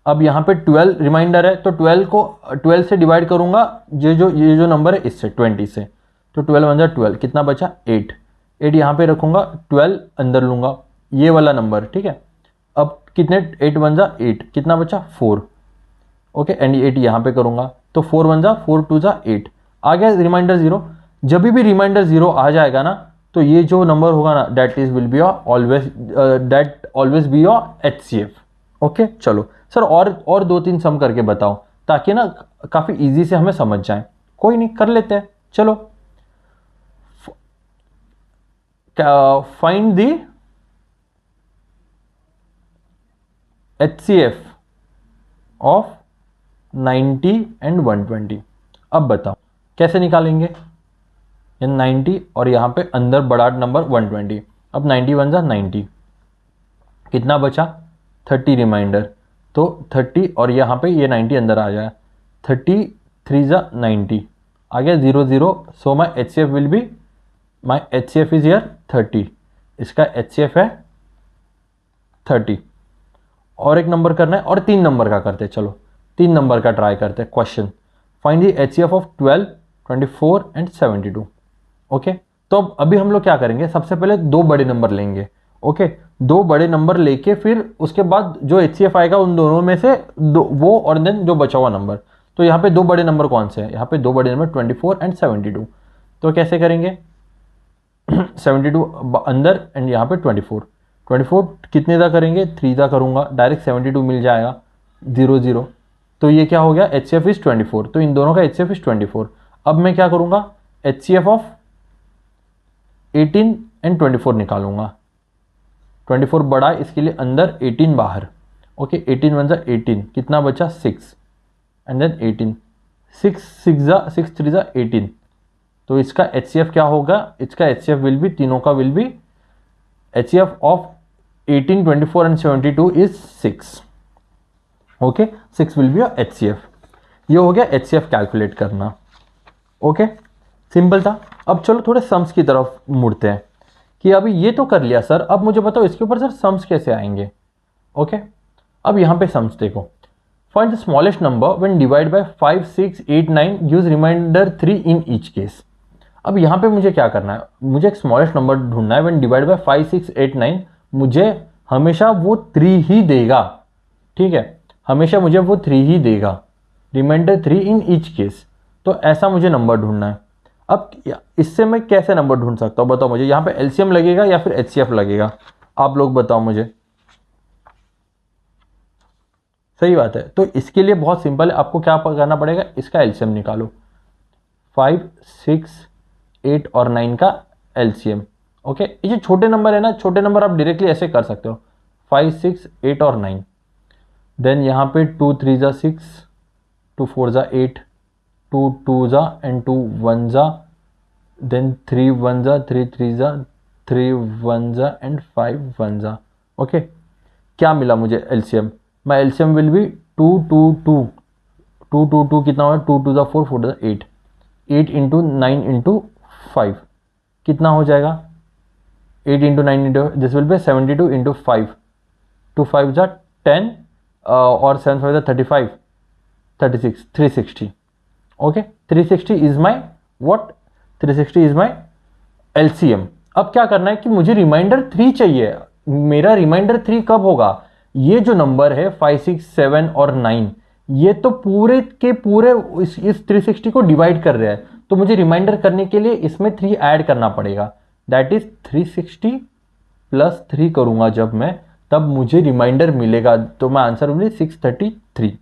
अब यहाँ पे 12 रिमाइंडर है तो 12 को 12 से डिवाइड करूंगा, ये जो नंबर है इससे 20 से, तो 12 1 जा 12, कितना बचा 8। 8 यहाँ पे रखूंगा, 12 अंदर लूंगा, ये वाला नंबर। ठीक है, अब कितने 8 1 जा 8, कितना बचा 4। ओके एंड 8 यहाँ पे करूंगा तो 4 1 जा 4 2 जा 8, आ गया रिमाइंडर 0। जब भी रिमाइंडर 0 आ जाएगा ना तो ये जो नंबर होगा ना that will be always be your HCF। Okay चलो सर और 2-3 सम करके बताओ ताकि ना काफी इजी से हमें समझ जाए। कोई नहीं, कर लेते हैं, चलो। Find the HCF of 90 and 120। अब बताओ कैसे निकालेंगे, 90 और यहां पे अंदर बड़ा नंबर 120। अब 90 1 जा 90, कितना बचा 30 रिमाइंडर, तो 30 और यहाँ पे ये 90 अंदर आ जाए, 30 3 जा 90, आ गया 0 0। सो माई HCF will be, my HCF is here 30, इसका HCF है 30। और एक नंबर करना है और 3 नंबर का करते हैं, चलो 3 नंबर का ट्राई करते हैं। Question find the HCF of 12 24 and 72। Okay तो अब अभी हम लोग क्या करेंगे, सबसे पहले 2 बड़े नंबर लेंगे। ओके 2 बड़े नंबर लेके फिर उसके बाद जो HCF आएगा उन दोनों में से वो और देन जो बचा हुआ नंबर। तो यहाँ पे 2 बड़े नंबर कौन से हैं, यहाँ पे 2 बड़े नंबर 24 एंड 72। तो कैसे करेंगे 72 अंदर एंड यहाँ पे 24 कितने दा करेंगे 3 दा करूंगा, डायरेक्ट 72 मिल जाएगा 0 0। तो ये क्या हो गया HCF इज 24, तो इन दोनों का HCF इज 24। अब मैं क्या करूंगा HCF ऑफ 18 एंड 24 निकालूंगा, 24 बड़ा है इसके लिए अंदर 18 बाहर। ओके 18 1 जा 18, कितना बचा 6 एंड देन 18, 6 6 जा 6 3 जा 18। तो इसका HCF क्या होगा, इसका HCF विल बी, तीनों का will be HCF of 18 24 and 72 is 6। Okay 6 will be your HCF। ये हो गया HCF कैलकुलेट करना। ओके सिंपल था। अब चलो थोड़े सम्स की तरफ मुड़ते हैं कि अभी ये तो कर लिया सर, अब मुझे बताओ इसके ऊपर सर सम्स कैसे आएंगे। ओके अब यहाँ पे सम्स देखो, find the smallest number when divide by 5 6 8 9 use remainder 3 in each case. अब यहाँ पे मुझे क्या करना है, मुझे एक स्मॉलेस्ट नंबर ढूंढना है व्हेन डिवाइड बाय 5 6 8 9, मुझे हमेशा वो 3 ही देगा। ठीक है हमेशा मुझे वो 3 ही देगा, रिमाइंडर 3 इन ईच केस। तो ऐसा मुझे नंबर ढूंढना है। अब इससे मैं कैसे नंबर ढूंढ सकता हूँ बताओ मुझे, यहाँ पे LCM लगेगा या फिर HCF लगेगा, आप लोग बताओ मुझे। सही बात है, तो इसके लिए बहुत सिंपल है, आपको क्या करना पड़ेगा, इसका LCM निकालो, 5 6 8 और 9 का LCM। ओके ये जो छोटे नंबर है ना, छोटे नंबर आप डायरेक्टली ऐसे कर सकते हो, 5 6 8 और 9। देन यहाँ पे 2 3 जा 6, 2 4 जा 8, 2 2 जा एंड 2 1 जा, देन 3 1 जा 3 3 जा 3 1 जा एंड 5 1 जा। ओके क्या मिला मुझे LCM, my LCM will be 2 2 2 2 2 2 कितना हुआ 2 2 जा 4 4 जा 8, 8 इंटू 9 इंटू 5 कितना हो जाएगा, 8 into 9 into this will be 72 into 5, 2 5 जा 10 और 7 5 जा 35 36 360। Okay 360 is my what, 360 is my LCM। अब क्या करना है कि मुझे रिमाइंडर 3 चाहिए। मेरा रिमाइंडर 3 कब होगा, ये जो नंबर है 5 6 7 और 9 ये तो पूरे के पूरे इस 360 को डिवाइड कर रहे हैं, तो मुझे रिमाइंडर करने के लिए इसमें 3 ऐड करना पड़ेगा, दैट इज 360 प्लस 3 करूंगा जब मैं, तब मुझे रिमाइंडर मिलेगा। तो मैं आंसर मिली 633।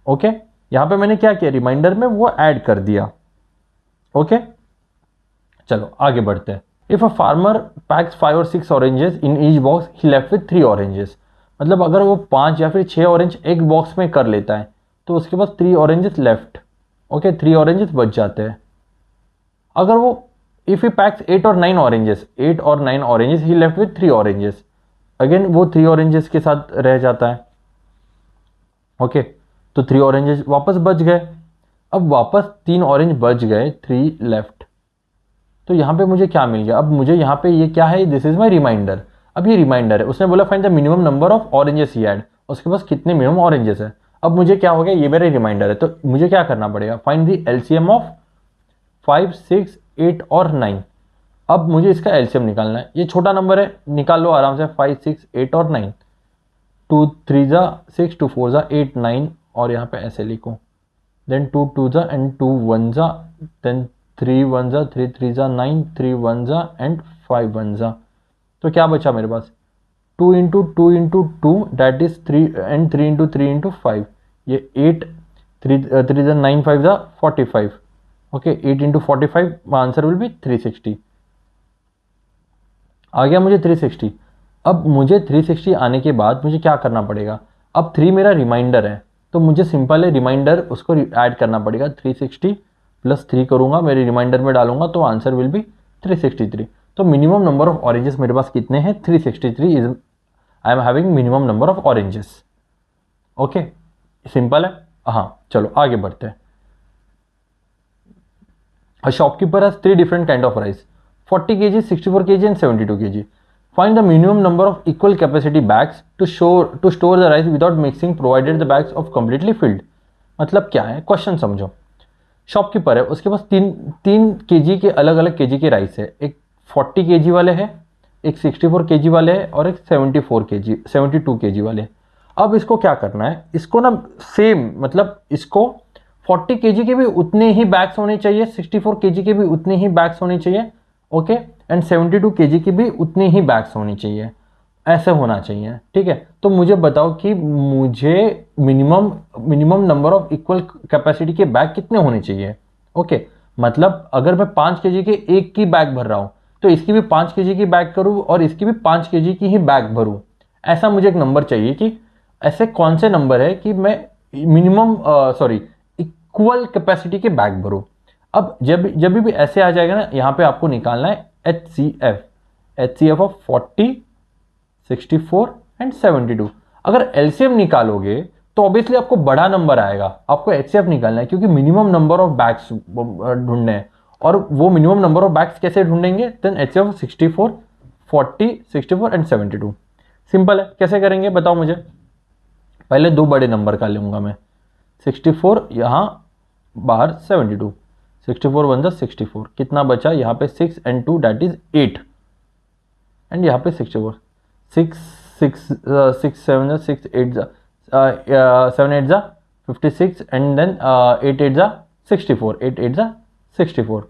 ओके यहां पे मैंने क्या किया, रिमाइंडर में वो ऐड कर दिया। ओके चलो आगे बढ़ते हैं। इफ अ फार्मर पैक्स 5 और 6 oranges in each box he left with 3 oranges, मतलब अगर वो 5 या फिर 6 ऑरेंज एक बॉक्स में कर लेता है तो उसके पास 3 ऑरेंजेस लेफ्ट। ओके 3 ऑरेंजेस बच जाते हैं। अगर वो इफ ही पैक्स 8 और 9 ऑरेंजेस, 8 और 9 oranges, he left with 3 oranges, again वो 3 ऑरेंजेस के साथ रह जाता है। ओके, तो 3 ऑरेंजेस वापस बच गए। अब वापस 3 ऑरेंज बच गए, 3 लेफ्ट। तो यहाँ पे मुझे क्या मिल गया, अब मुझे यहाँ पे ये क्या है, दिस इज माई रिमाइंडर। अब ये रिमाइंडर है, उसने बोला find the minimum number of oranges he had, उसके पास कितने मिनिमम ऑरेंजेस है। अब मुझे क्या हो गया, ये मेरा रिमाइंडर है, तो मुझे क्या करना पड़ेगा, फाइंड द एलसीएम ऑफ 5, 6, 8 और 9। अब मुझे इसका एलसीएम निकालना है, ये छोटा नंबर है, निकाल लो आराम से, 5, 6, 8 और 9। 2 3 जा 6, 2 4 जा 8, 9, और यहाँ पे ऐसे लिखो, देन 2 2 जा एंड 2 1 जा, देन 3 1 जा 3 3 जा 9, 3 1 जा एंड 5 1 जा। तो क्या बचा मेरे पास, 2 into 2 into 2 that is 3 and 3 into 3 into 5, ये 8, 3 3 जा 9, 5 जा 45। Okay, 8 into 45, answer will B 360। आ गया मुझे 360। अब मुझे 360 आने के बाद मुझे क्या करना पड़ेगा, अब 3 मेरा रिमाइंडर है, तो मुझे सिंपल है, रिमाइंडर उसको ऐड करना पड़ेगा, 360 प्लस 3 करूंगा, मेरे रिमाइंडर में डालूंगा, तो आंसर विल बी 363। तो मिनिमम नंबर ऑफ ऑरेंजेस मेरे पास कितने हैं, 363 is, I am having minimum number of oranges. Okay, simple है। हाँ चलो आगे बढ़ते हैं। A shopkeeper has 3 different kind of rice, 40 kg, 64 kg and 72 kg. Find the minimum number of equal capacity bags to store the rice without mixing provided the bags of completely filled. मतलब क्या है, क्वेश्चन समझो। शॉपकीपर है, उसके पास तीन केजी के अलग अलग केजी के राइस है, एक 40 केजी वाले है, एक 64 केजी वाले है और एक 74 केजी 72 केजी वाले। अब इसको क्या करना है, इसको ना सेम, मतलब इसको 40 केजी के भी उतने ही बैग्स होने चाहिए, 64 केजी के भी उतने ही बैग्स होने चाहिए, ओके, एंड 72 केजी के भी उतने ही बैग्स होने चाहिए, ऐसे होना चाहिए। ठीक है, तो मुझे बताओ कि मुझे minimum number of equal capacity के बैग कितने होने चाहिए। ओके, मतलब अगर मैं 5 केजी के एक की बैग भर रहा हूं, तो इसकी भी 5 केजी की बैग करूं और इसकी भी 5 केजी की ही बैग भरूं, ऐसा मुझे एक नंबर चाहिए कि ऐसे कौन से नंबर है कि मैं मिनिमम इक्वल कैपेसिटी के बैग भरूं। अब जब भी ऐसे आ जाएगा ना, यहां पे आपको निकालना है HCF ऑफ 40, 64 एंड 72। अगर एलसीएम निकालोगे तो ऑब्वियसली आपको बड़ा नंबर आएगा, आपको HCF निकालना है क्योंकि मिनिमम नंबर ऑफ बैग्स ढूंढने हैं। और वो मिनिमम नंबर ऑफ बैग्स कैसे ढूंढेंगे, then HCF of 64, 40, 64 and 72। Simple है, कैसे करेंगे बताओ मुझे। पहले दो बड़े नंबर का लूंगा मैं, 64 यहाँ बाहर 72, 64 वन जा 64, कितना बचा यहाँ पे 6 एंड 2 दैट इज 8, एंड यहाँ पे 64, 6 7 जा 6 8 जा 7 8 जा 56 एंड देन 8 8 जा 64, 8 8 जा 64।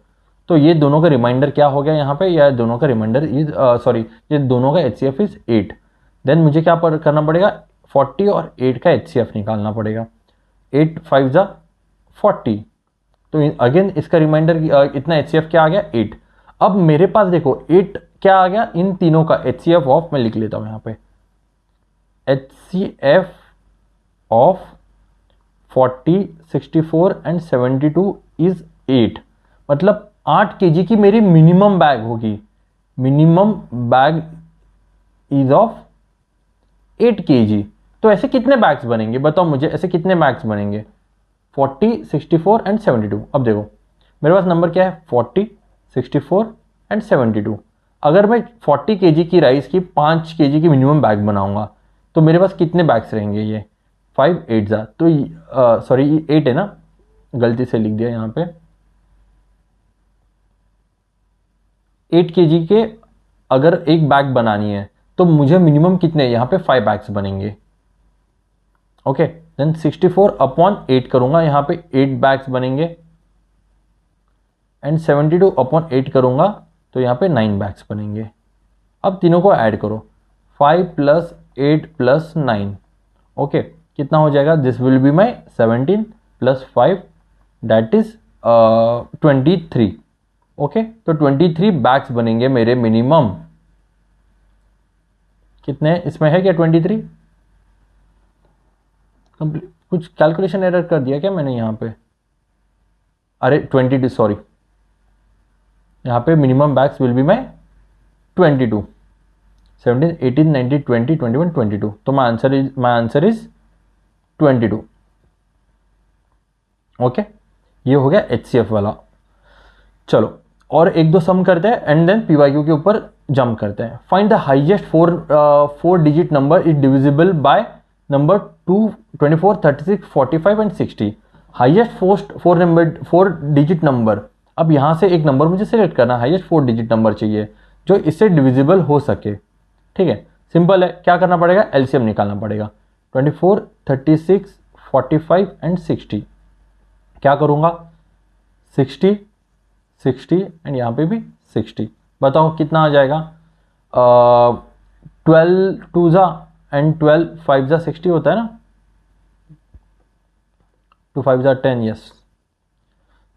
तो ये दोनों का रिमाइंडर क्या हो गया यहाँ पे, या दोनों का रिमाइंडर इज ये दोनों का HCF इज 8। देन मुझे क्या करना पड़ेगा, 40 और 8 का HCF निकालना पड़ेगा, 8 5 जा 40। तो अगेन इसका रिमाइंडर इतना HCF क्या आ गया 8। अब मेरे पास देखो 8 क्या आ गया, इन तीनों का HCF ऑफ, मैं लिख लेता हूं यहां पे, HCF ऑफ 40, 64 एंड 72 इज 8। मतलब 8 केजी की मेरी मिनिमम बैग होगी, minimum bag is of 8 KG. तो ऐसे कितने बैग्स बनेंगे बताओ मुझे, ऐसे कितने बैग्स बनेंगे, 40, 64 एंड 72। अब देखो मेरे पास नंबर क्या है, 40, 64 एंड 72। अगर मैं 40 केजी की राइस की 5 केजी की मिनिमम बैग बनाऊंगा तो मेरे पास कितने बैग्स रहेंगे, ये 5 8 जा, तो सॉरी 8 है ना, गलती से लिख दिया यहाँ पे। 8 केजी के अगर एक बैग बनानी है तो मुझे मिनिमम कितने, यहाँ पे 5 बैग्स बनेंगे। ओके, देन 64 अपॉन 8 करूंगा, यहाँ पे 8 बैग्स बनेंगे, एंड 72 अपॉन 8 करूंगा तो यहाँ पे 9 बैग्स बनेंगे। अब तीनों को ऐड करो, 5 प्लस 8 प्लस 9, ओके, कितना हो जाएगा, this will be my 17 plus 5 that is 23। Okay, तो 23 बैग्स बनेंगे मेरे मिनिमम। कितने इसमें है क्या 23, कुछ कैलकुलेशन एरर कर दिया क्या मैंने यहाँ पे, अरे 22 सॉरी, यहाँ पे मिनिमम बैग्स विल बी माई 22, 17, 18, 19, 20, 21, 22। तो माई आंसर इज 22। ओके, ये हो गया HCF वाला। चलो और एक दो सम करते हैं एंड देन PYQ के ऊपर जंप करते हैं। Find the highest four digit number is divisible by number 2, 24, 36, 45 and 60। Highest four digit number. अब यहाँ से एक नंबर मुझे सिलेक्ट करना, हाइएस्ट 4 डिजिट नंबर चाहिए जो इससे डिविजिबल हो सके। ठीक है, सिंपल है, क्या करना पड़ेगा, LCM निकालना पड़ेगा। 24, 36, 45 एंड 60। क्या करूँगा, 60, 60 एंड यहाँ पे भी 60। बताओ कितना आ जाएगा। 12 2 जा एंड 12 5 जा 60 होता है ना, 2 5 जा 10, यस।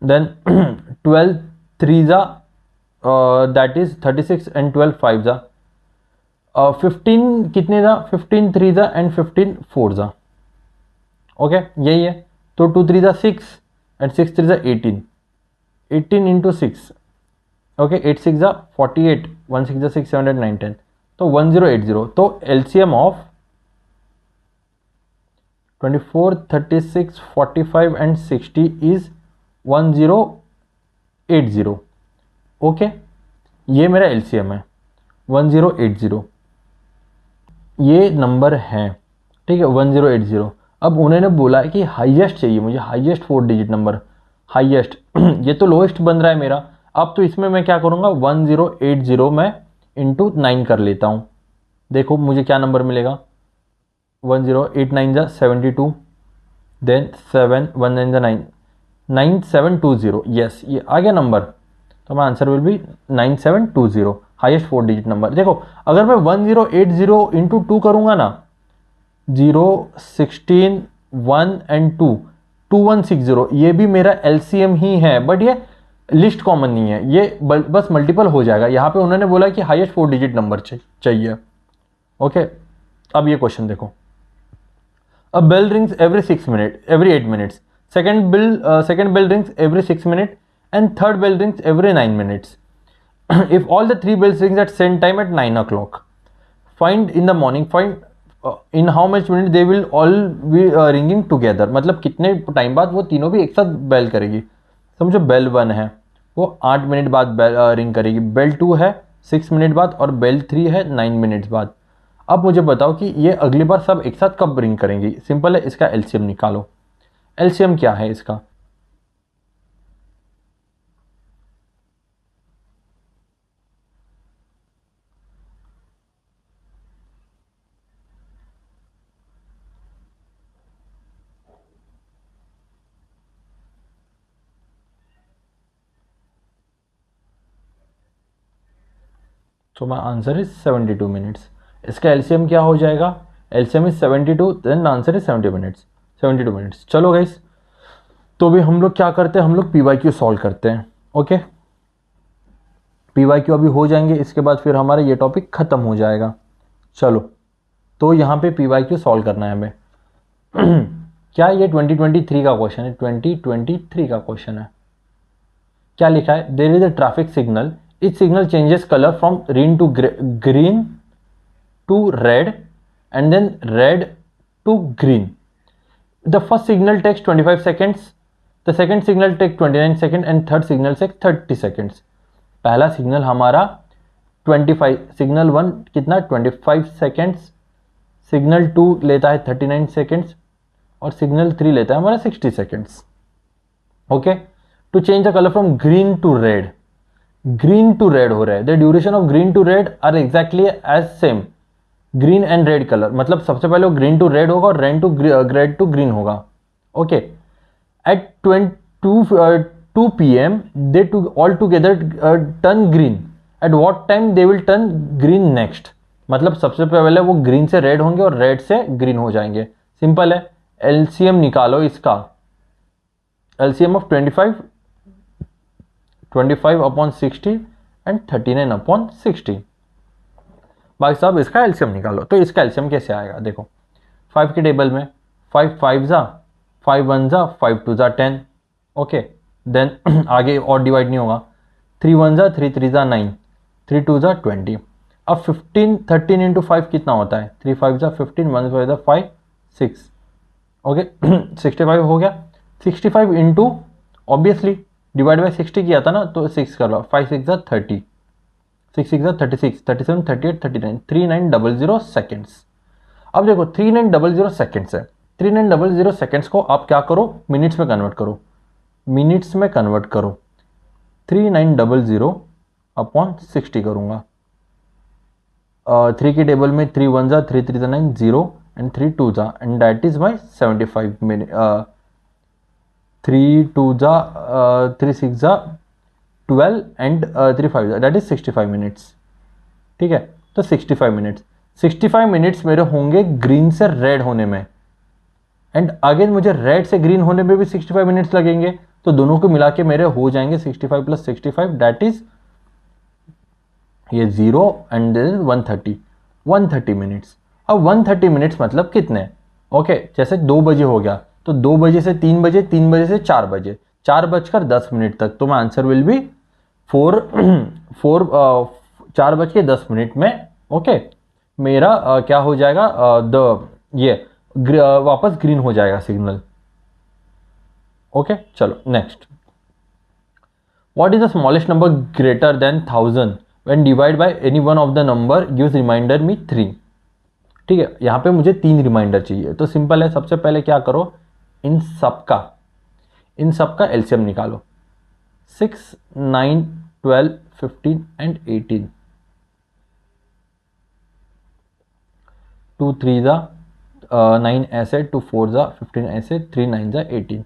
देन 12 3 जा दैट इज 36 एंड 12 5 जा 15 कितने जा, 15 3 जा एंड 15 4 जा। ओके, यही है। तो 2 3 जा 6 एंड 6 3 जा 18, 18 इंटू 6, ओके, 8 6 जा 48, 1 6 जा 6 7 8 9 10, तो 1080। तो LCM of 24, 36, 45 and 60 is 1080। Okay, ये मेरा LCM है 1080, ये नंबर है। ठीक है, 1080। अब उन्होंने बोला है कि हाईएस्ट चाहिए मुझे, हाईएस्ट 4 डिजिट नंबर, हाईएस्ट। ये तो लोएस्ट बन रहा है मेरा। अब तो इसमें मैं क्या करूँगा, 1080 में इंटू 9 कर लेता हूँ। देखो मुझे क्या नंबर मिलेगा, 10 8 9 जा 72, देन 7 1 9 जा 9, 9720। यस, ये आ गया नंबर। तो माई answer will B 9720, highest 4 digit number. देखो अगर मैं 1080 इंटू 2 करूँगा ना, 0 16 1 एंड 2, 2160, ये भी मेरा LCM ही है, बट ये लिस्ट कॉमन नहीं है, ये बस मल्टीपल हो जाएगा। यहाँ पे उन्होंने बोला कि हाईएस्ट 4 डिजिट नंबर चाहिए। ओके, अब ये क्वेश्चन देखो। A bell rings every 8 minutes, second bell rings every 6 minute and third bell rings every 9 minutes. If all the 3 bells rings at same time at 9 o'clock, find in the morning, find in how much minute they will all be ringing together। मतलब कितने टाइम बाद वो तीनों भी एक साथ बेल करेगी। समझो बेल 1 है वो 8 मिनट बाद बेल रिंग करेगी, बेल 2 है 6 मिनट बाद और बेल 3 है 9 मिनट्स बाद। अब मुझे बताओ कि ये अगली बार सब एक साथ कब रिंग करेंगी। सिंपल है, इसका LCM निकालो। LCM क्या है इसका, so my answer is 72 minutes. इसका LCM क्या हो जाएगा, LCM is 72, then answer is 72 minutes. चलो गाइस, तो भी हम लोग क्या करते हैं, हम लोग PYQ सॉल्व करते हैं। ओके, PYQ अभी हो जाएंगे, इसके बाद फिर हमारा ये टॉपिक खत्म हो जाएगा। चलो, तो यहाँ पे PYQ सॉल्व करना है हमें। क्या ये 2023 का क्वेश्चन है, 2023 का क्वेश्चन है। क्या लिखा है, there is a traffic signal, each signal changes colour from green to red and then red to green. The first signal takes 25 seconds, the second signal take 29 seconds and third signal take 30 seconds। पहला सिग्नल हमारा 25, सिग्नल 1 कितना 25 seconds, सिग्नल 2 लेता है 39 seconds और सिग्नल 3 लेता है हमारा 60 seconds। Okay, to change the colour from green to red, green to red हो रहा है, the duration of green to red are exactly as same, green and red colour. मतलब सबसे पहले वो ग्रीन टू रेड होगा और रेड टू ग्रीन होगा। Okay, at 2 PM they all together turn green, at what time they will turn green next. मतलब सबसे पहले वो ग्रीन से रेड होंगे और रेड से ग्रीन हो जाएंगे। सिंपल है, LCM निकालो इसका, LCM of 25 upon 60 and 39 upon 60। भाई साहब इसका LCM निकालो। तो इसका LCM कैसे आएगा, देखो 5 के टेबल में 5 5 जा 5 1 जा 5 2 जा 10। ओके, देन आगे और डिवाइड नहीं होगा, 3 1 जा 3 3 जा 9, 3 2 जा 20। अब 15 13 इंटू 5 कितना होता है? 3 5 जा 15, 1 5 जा 5 6, ओके 65 हो गया। 65 इंटू ऑब्वियसली डिवाइड बाई 60 किया था ना, तो 6 कर लो, 5 6 जा 30, 6 6 जा 36, 37 38 39, 3900 सेकेंड्स। अब देखो 3900 सेकेंड्स है, 3900 सेकेंड्स को आप क्या करो, मिनट्स में कन्वर्ट करो, मिनट्स में कन्वर्ट करो। 3900 अपॉन 60 करूंगा, 3 की टेबल में 3 1 जा 3 3 जा 9 0 एंड 3 2 जा, and that is my 75 minute. 3 2 जा 3 6 जा 12 एंड 3 5 जा, दैट इज 65 मिनट्स। ठीक है, तो 65 मिनट्स, 65 मिनट्स मेरे होंगे ग्रीन से रेड होने में, एंड अगेन मुझे रेड से ग्रीन होने में भी 65 मिनट्स लगेंगे, तो दोनों को मिला के मेरे हो जाएंगे 65 प्लस 65, दैट इज ये 0 एंड 130 मिनट्स। अब 130 मिनट्स मतलब कितने? ओके, जैसे 2 बजे हो गया, तो 2 बजे से 3 बजे, 3 बजे से 4 बजे, 4:10 तक, तो माई आंसर विल बी 4:10 में। ओके, मेरा क्या हो जाएगा, वापस ग्रीन हो जाएगा सिग्नल। ओके, चलो next. What is the smallest number greater than 1000 when divide by any one of the number gives remainder me 3। ठीक है, यहाँ पे मुझे 3 रिमाइंडर चाहिए, तो सिंपल है, सबसे पहले क्या करो, इन सब का एलसीएम निकालो। 6 9 12 15 एंड 18, 2 3 जा 9 ऐसे, 2 4 जा 15 ऐसे, 3 9 जा 18,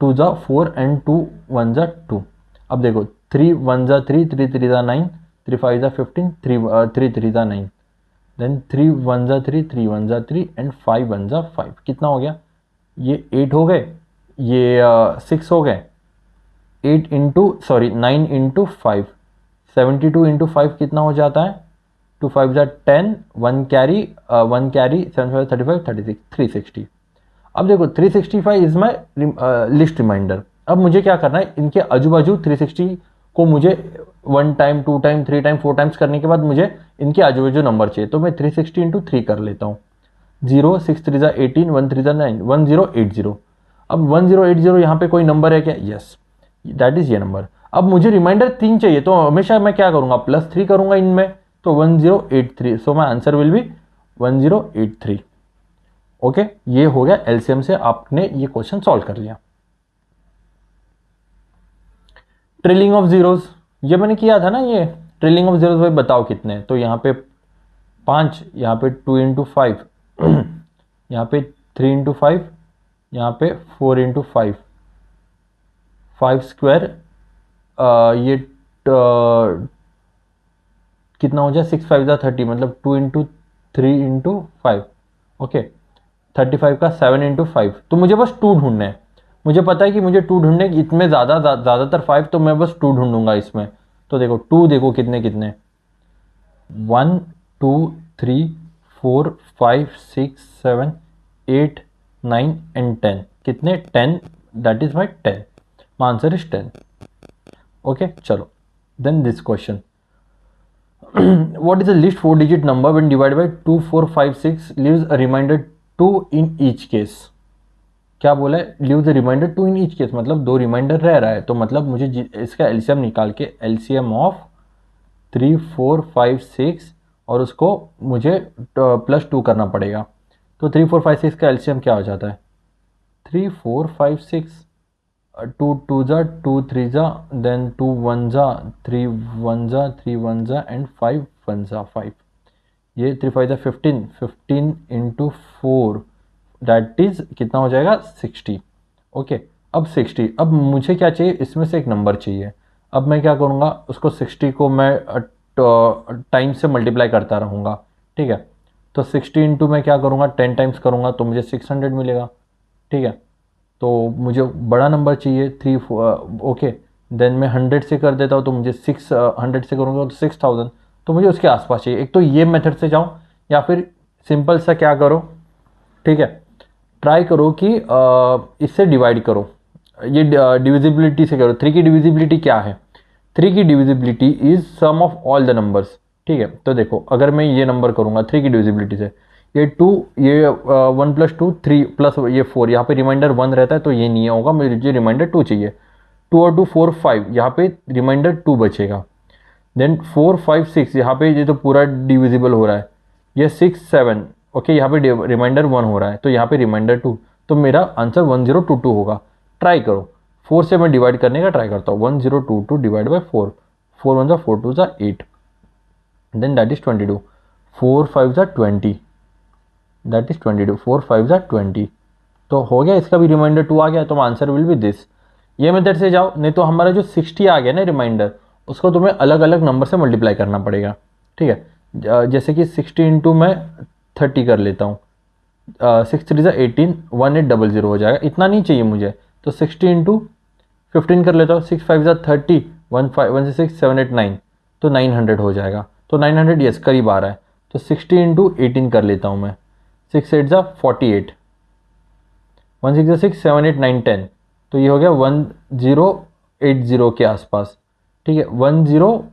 2 जा 4 एंड 2 1 जा 2। अब देखो 3 1 जा 3, 3 3 जा 9, 3 5 जा 15, 3 3 जा 9, देन 3 1 जा 3, 3 1 जा 3 एंड 5 1 जा 5। कितना हो गया? ये 8 हो गए, ये 6 हो गए, 9 इंटू 5, 72 इंटू 5 कितना हो जाता है? 2 5 जा 10, 1 कैरी 7 5 35 36, 360। अब देखो 365 इज माई लिस्ट रिमाइंडर। अब मुझे क्या करना है, इनके आजू बाजू 360 को मुझे 1 टाइम 2 टाइम 3 टाइम 4 टाइम्स करने के बाद मुझे इनके आजू बाजू नंबर चाहिए, तो मैं 360 इंटू 3 कर लेता हूँ। 0 6 3 जा 18, 1 3 जा 9, 1080। अब 1080 यहाँ पे कोई नंबर है क्या? यस, दैट इज ये नंबर। अब मुझे रिमाइंडर 3 चाहिए, तो हमेशा मैं क्या करूंगा, +3 करूंगा इनमें, तो 1083। So my answer will be 1083। Okay, ये हो गया एलसीएम से आपने ये क्वेश्चन सॉल्व कर लिया। ट्रिलिंग ऑफ जीरोज, ये मैंने किया था ना, ये ट्रिलिंग ऑफ जीरोज भाई बताओ कितने? तो यहाँ पे 5, यहाँ पे 2 इंटू 5, यहाँ पे 3 इंटू 5, यहाँ पे 4 इंटू 5, 5 स्क्वायर, ये कितना हो जाए, 6 5 जा 30, मतलब 2 इंटू 3 इंटू 5, ओके 35 का 7 इंटू 5। तो मुझे बस 2 ढूंढने हैं, मुझे पता है कि मुझे 2 ढूंढने, इसमें ज़्यादातर 5, तो मैं बस 2 ढूंढूंगा इसमें। तो देखो 2 देखो कितने 1 2 3 4 5 6 7 8 9 एंड 10, कितने 10, that is my 10, my answer is 10। Okay, चलो then this question, what is the least 4-digit number when divided by 2 4 5 6 leaves a reminder 2 in each case? क्या बोला है? leaves a reminder 2 in each case, मतलब 2 रिमाइंडर रह रहा है, तो मतलब मुझे इसका एलसीएम निकाल के, एलसीएम ऑफ 3 4 5 6 और उसको मुझे +2 करना पड़ेगा। तो 3 4 5 6 का एलसीएम क्या हो जाता है? 3 4 5 6, 2 2 जा 2 3 जा, देन 2 1 जा 3 1 जा 3 1 जा एंड 5 1 जा 5। ये 3 5 जा 15, 15 इंटू 4, दैट इज कितना हो जाएगा? 60। ओके, अब 60, अब मुझे क्या चाहिए, इसमें से एक नंबर चाहिए। अब मैं क्या करूँगा, उसको 60 को मैं टाइम से मल्टीप्लाई करता रहूँगा। ठीक है, तो 60 इंटू मैं क्या करूँगा, 10 टाइम्स करूँगा, तो मुझे 600 मिलेगा। ठीक है, तो मुझे बड़ा नंबर चाहिए 3 ओके, देन मैं 100 से कर देता हूँ, तो मुझे 600 से करूँगा तो 6000, तो मुझे उसके आसपास चाहिए। एक तो ये मेथड से जाऊँ, या फिर सिंपल सा क्या करो, ठीक है, ट्राई करो कि इससे डिवाइड करो, ये डिविजिबिलिटी से करो। 3 की डिविजिबिलिटी क्या है? 3 की divisibility is sum of all the numbers. ठीक है, तो देखो अगर मैं ये नंबर करूँगा 3 की डिविजिबिलिटी से, ये 2, ये 1 + 2 3 प्लस ये 4, यहाँ पे रिमाइंडर 1 रहता है तो ये नहीं होगा, मुझे रिमाइंडर 2 चाहिए। 2 और 2 4 5, यहाँ पे रिमाइंडर 2 बचेगा। देन 4 5 6, यहाँ पे ये तो पूरा डिविजिबल हो रहा है। ये 6 7, ओके, यहाँ पे रिमाइंडर 1 हो रहा है तो यहाँ पे रिमाइंडर 2, तो मेरा आंसर 1022 होगा। ट्राई करो, 4 से मैं डिवाइड करने का ट्राई करता हूँ। 1022 divide by 4, 4 1 4 2 8, then that is 22, 4 5 20, that is 22, 4 5 20, तो हो गया, इसका भी रिमाइंडर 2 आ गया, तो आंसर विल बी दिस। ये मेथड से जाओ, नहीं तो हमारा जो 60 आ गया ना रिमाइंडर, उसको तुम्हें अलग अलग नंबर से मल्टीप्लाई करना पड़ेगा। ठीक है, जैसे कि 60 इंटू मैं 30 कर लेता हूँ, 6 3 18, 1800 हो जाएगा, इतना नहीं चाहिए मुझे, तो 60 इंटू 15 कर लेता हूँ, 6 5 30, 1 5 1 6 7 8 9, तो 900 हो जाएगा। तो 900 यस करीब आ रहा है, तो 60 इंटू 18 कर लेता हूँ मैं, 6 8 48, 1 6 6 7 8 9 10, तो ये हो गया 1080 के आसपास। ठीक है, 1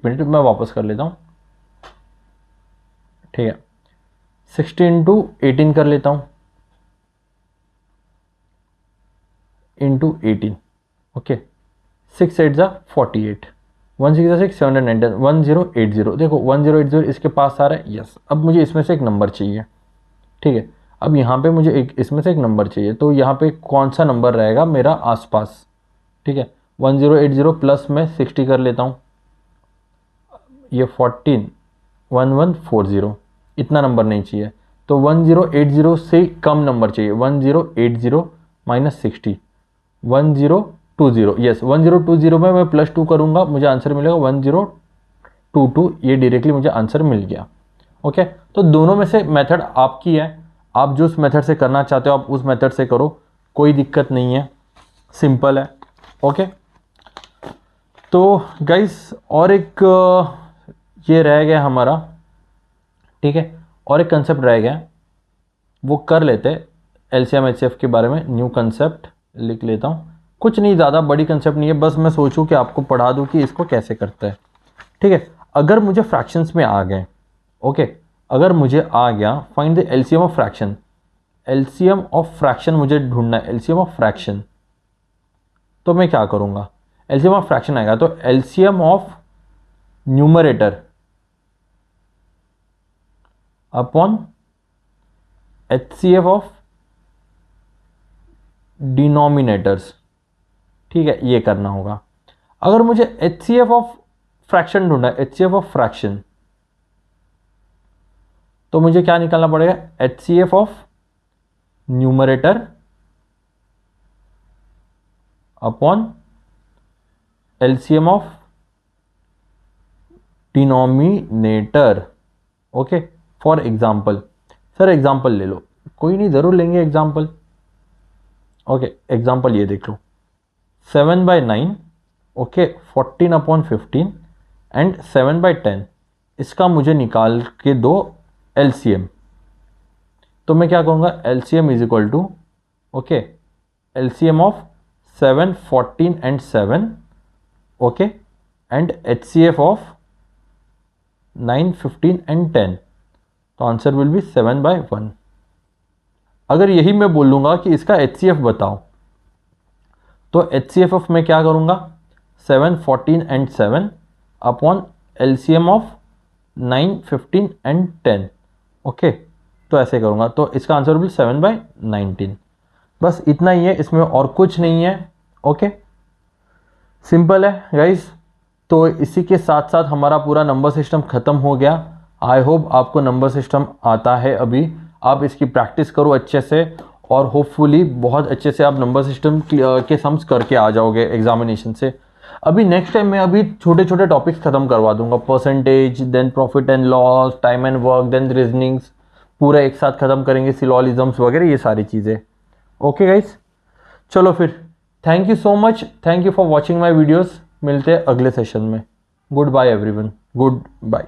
मिनट मैं वापस कर लेता हूँ। ठीक है, 60 इंटू 18 कर लेता हूँ, इंटू 18, ओके, 6 8 48, 1 6 6 7 9 10, 1080, देखो 1080 इसके पास आ रहा है, यस। अब मुझे इसमें से एक नंबर चाहिए। ठीक है, अब यहाँ पे मुझे इसमें से एक नंबर चाहिए, तो यहाँ पे कौन सा नंबर रहेगा मेरा आसपास? ठीक है, 1080 प्लस में 60 कर लेता हूँ, ये 14 1140, इतना नंबर नहीं चाहिए, तो 1080 से कम नंबर चाहिए। 1080 माइनस 60, 1020, यस 1020 में मैं +2 करूँगा, मुझे आंसर मिलेगा 1022, ये डायरेक्टली मुझे आंसर मिल गया। ओके, तो दोनों में से मेथड आपकी है, आप जो उस मेथड से करना चाहते हो आप उस मेथड से करो, कोई दिक्कत नहीं है, सिंपल है। ओके, तो गाइस और एक ये रह गया हमारा, ठीक है, और एक कंसेप्ट रह गया, वो कर लेते हैं। एलसीएम एचसीएफ के बारे में न्यू कंसेप्ट लिख लेता हूँ, कुछ नहीं ज़्यादा बड़ी कंसेप्ट नहीं है, बस मैं सोचूं कि आपको पढ़ा दूं कि इसको कैसे करता है। ठीक है, अगर मुझे फ्रैक्शंस में आ गए, ओके, अगर मुझे आ गया find the LCM of fraction, LCM of fraction मुझे ढूंढना है, एलसीएम ऑफ फ्रैक्शन, तो मैं क्या करूँगा? एलसीएम ऑफ फ्रैक्शन आएगा तो LCM of numerator upon HCF of denominators. ठीक है, ये करना होगा। अगर मुझे HCF ऑफ फ्रैक्शन ढूंढना है, HCF ऑफ फ्रैक्शन, तो मुझे क्या निकालना पड़ेगा? HCF of numerator upon LCM of denominator. Okay, for example, sir example ले लो, कोई नहीं ज़रूर लेंगे एग्जाम्पल। ओके, एग्जाम्पल ये देख लो, 7/9, ओके, 14/15 एंड 7/10, इसका मुझे निकाल के दो LCM। तो मैं क्या कहूँगा? LCM is equal to, okay, LCM of 7 14 and 7, okay, and HCF of 9 15 and 10, तो आंसर विल बी 7/1। अगर यही मैं बोलूँगा कि इसका HCF बताओ, तो HCF ऑफ मैं क्या करूँगा? 7 14 and 7 upon LCM of 9 15 and 10, okay, तो ऐसे करूँगा, तो इसका आंसर विल 7/19। बस इतना ही है, इसमें और कुछ नहीं है। ओके, सिंपल है गाइस। तो इसी के साथ साथ हमारा पूरा नंबर सिस्टम ख़त्म हो गया। आई होप आपको नंबर सिस्टम आता है, अभी आप इसकी प्रैक्टिस करो अच्छे से और होपफुली बहुत अच्छे से आप नंबर सिस्टम के सम्स करके आ जाओगे एग्जामिनेशन से। अभी नेक्स्ट टाइम मैं अभी छोटे छोटे टॉपिक्स ख़त्म करवा दूंगा, percentage, then profit and loss, time and work, then reasonings, पूरा एक साथ ख़त्म करेंगे, सिलोलिज्म्स वगैरह ये सारी चीज़ें। ओके गाइस, चलो फिर, thank you so much, thank you for watching my videos. मिलते हैं अगले सेशन में। Goodbye everyone, good bye.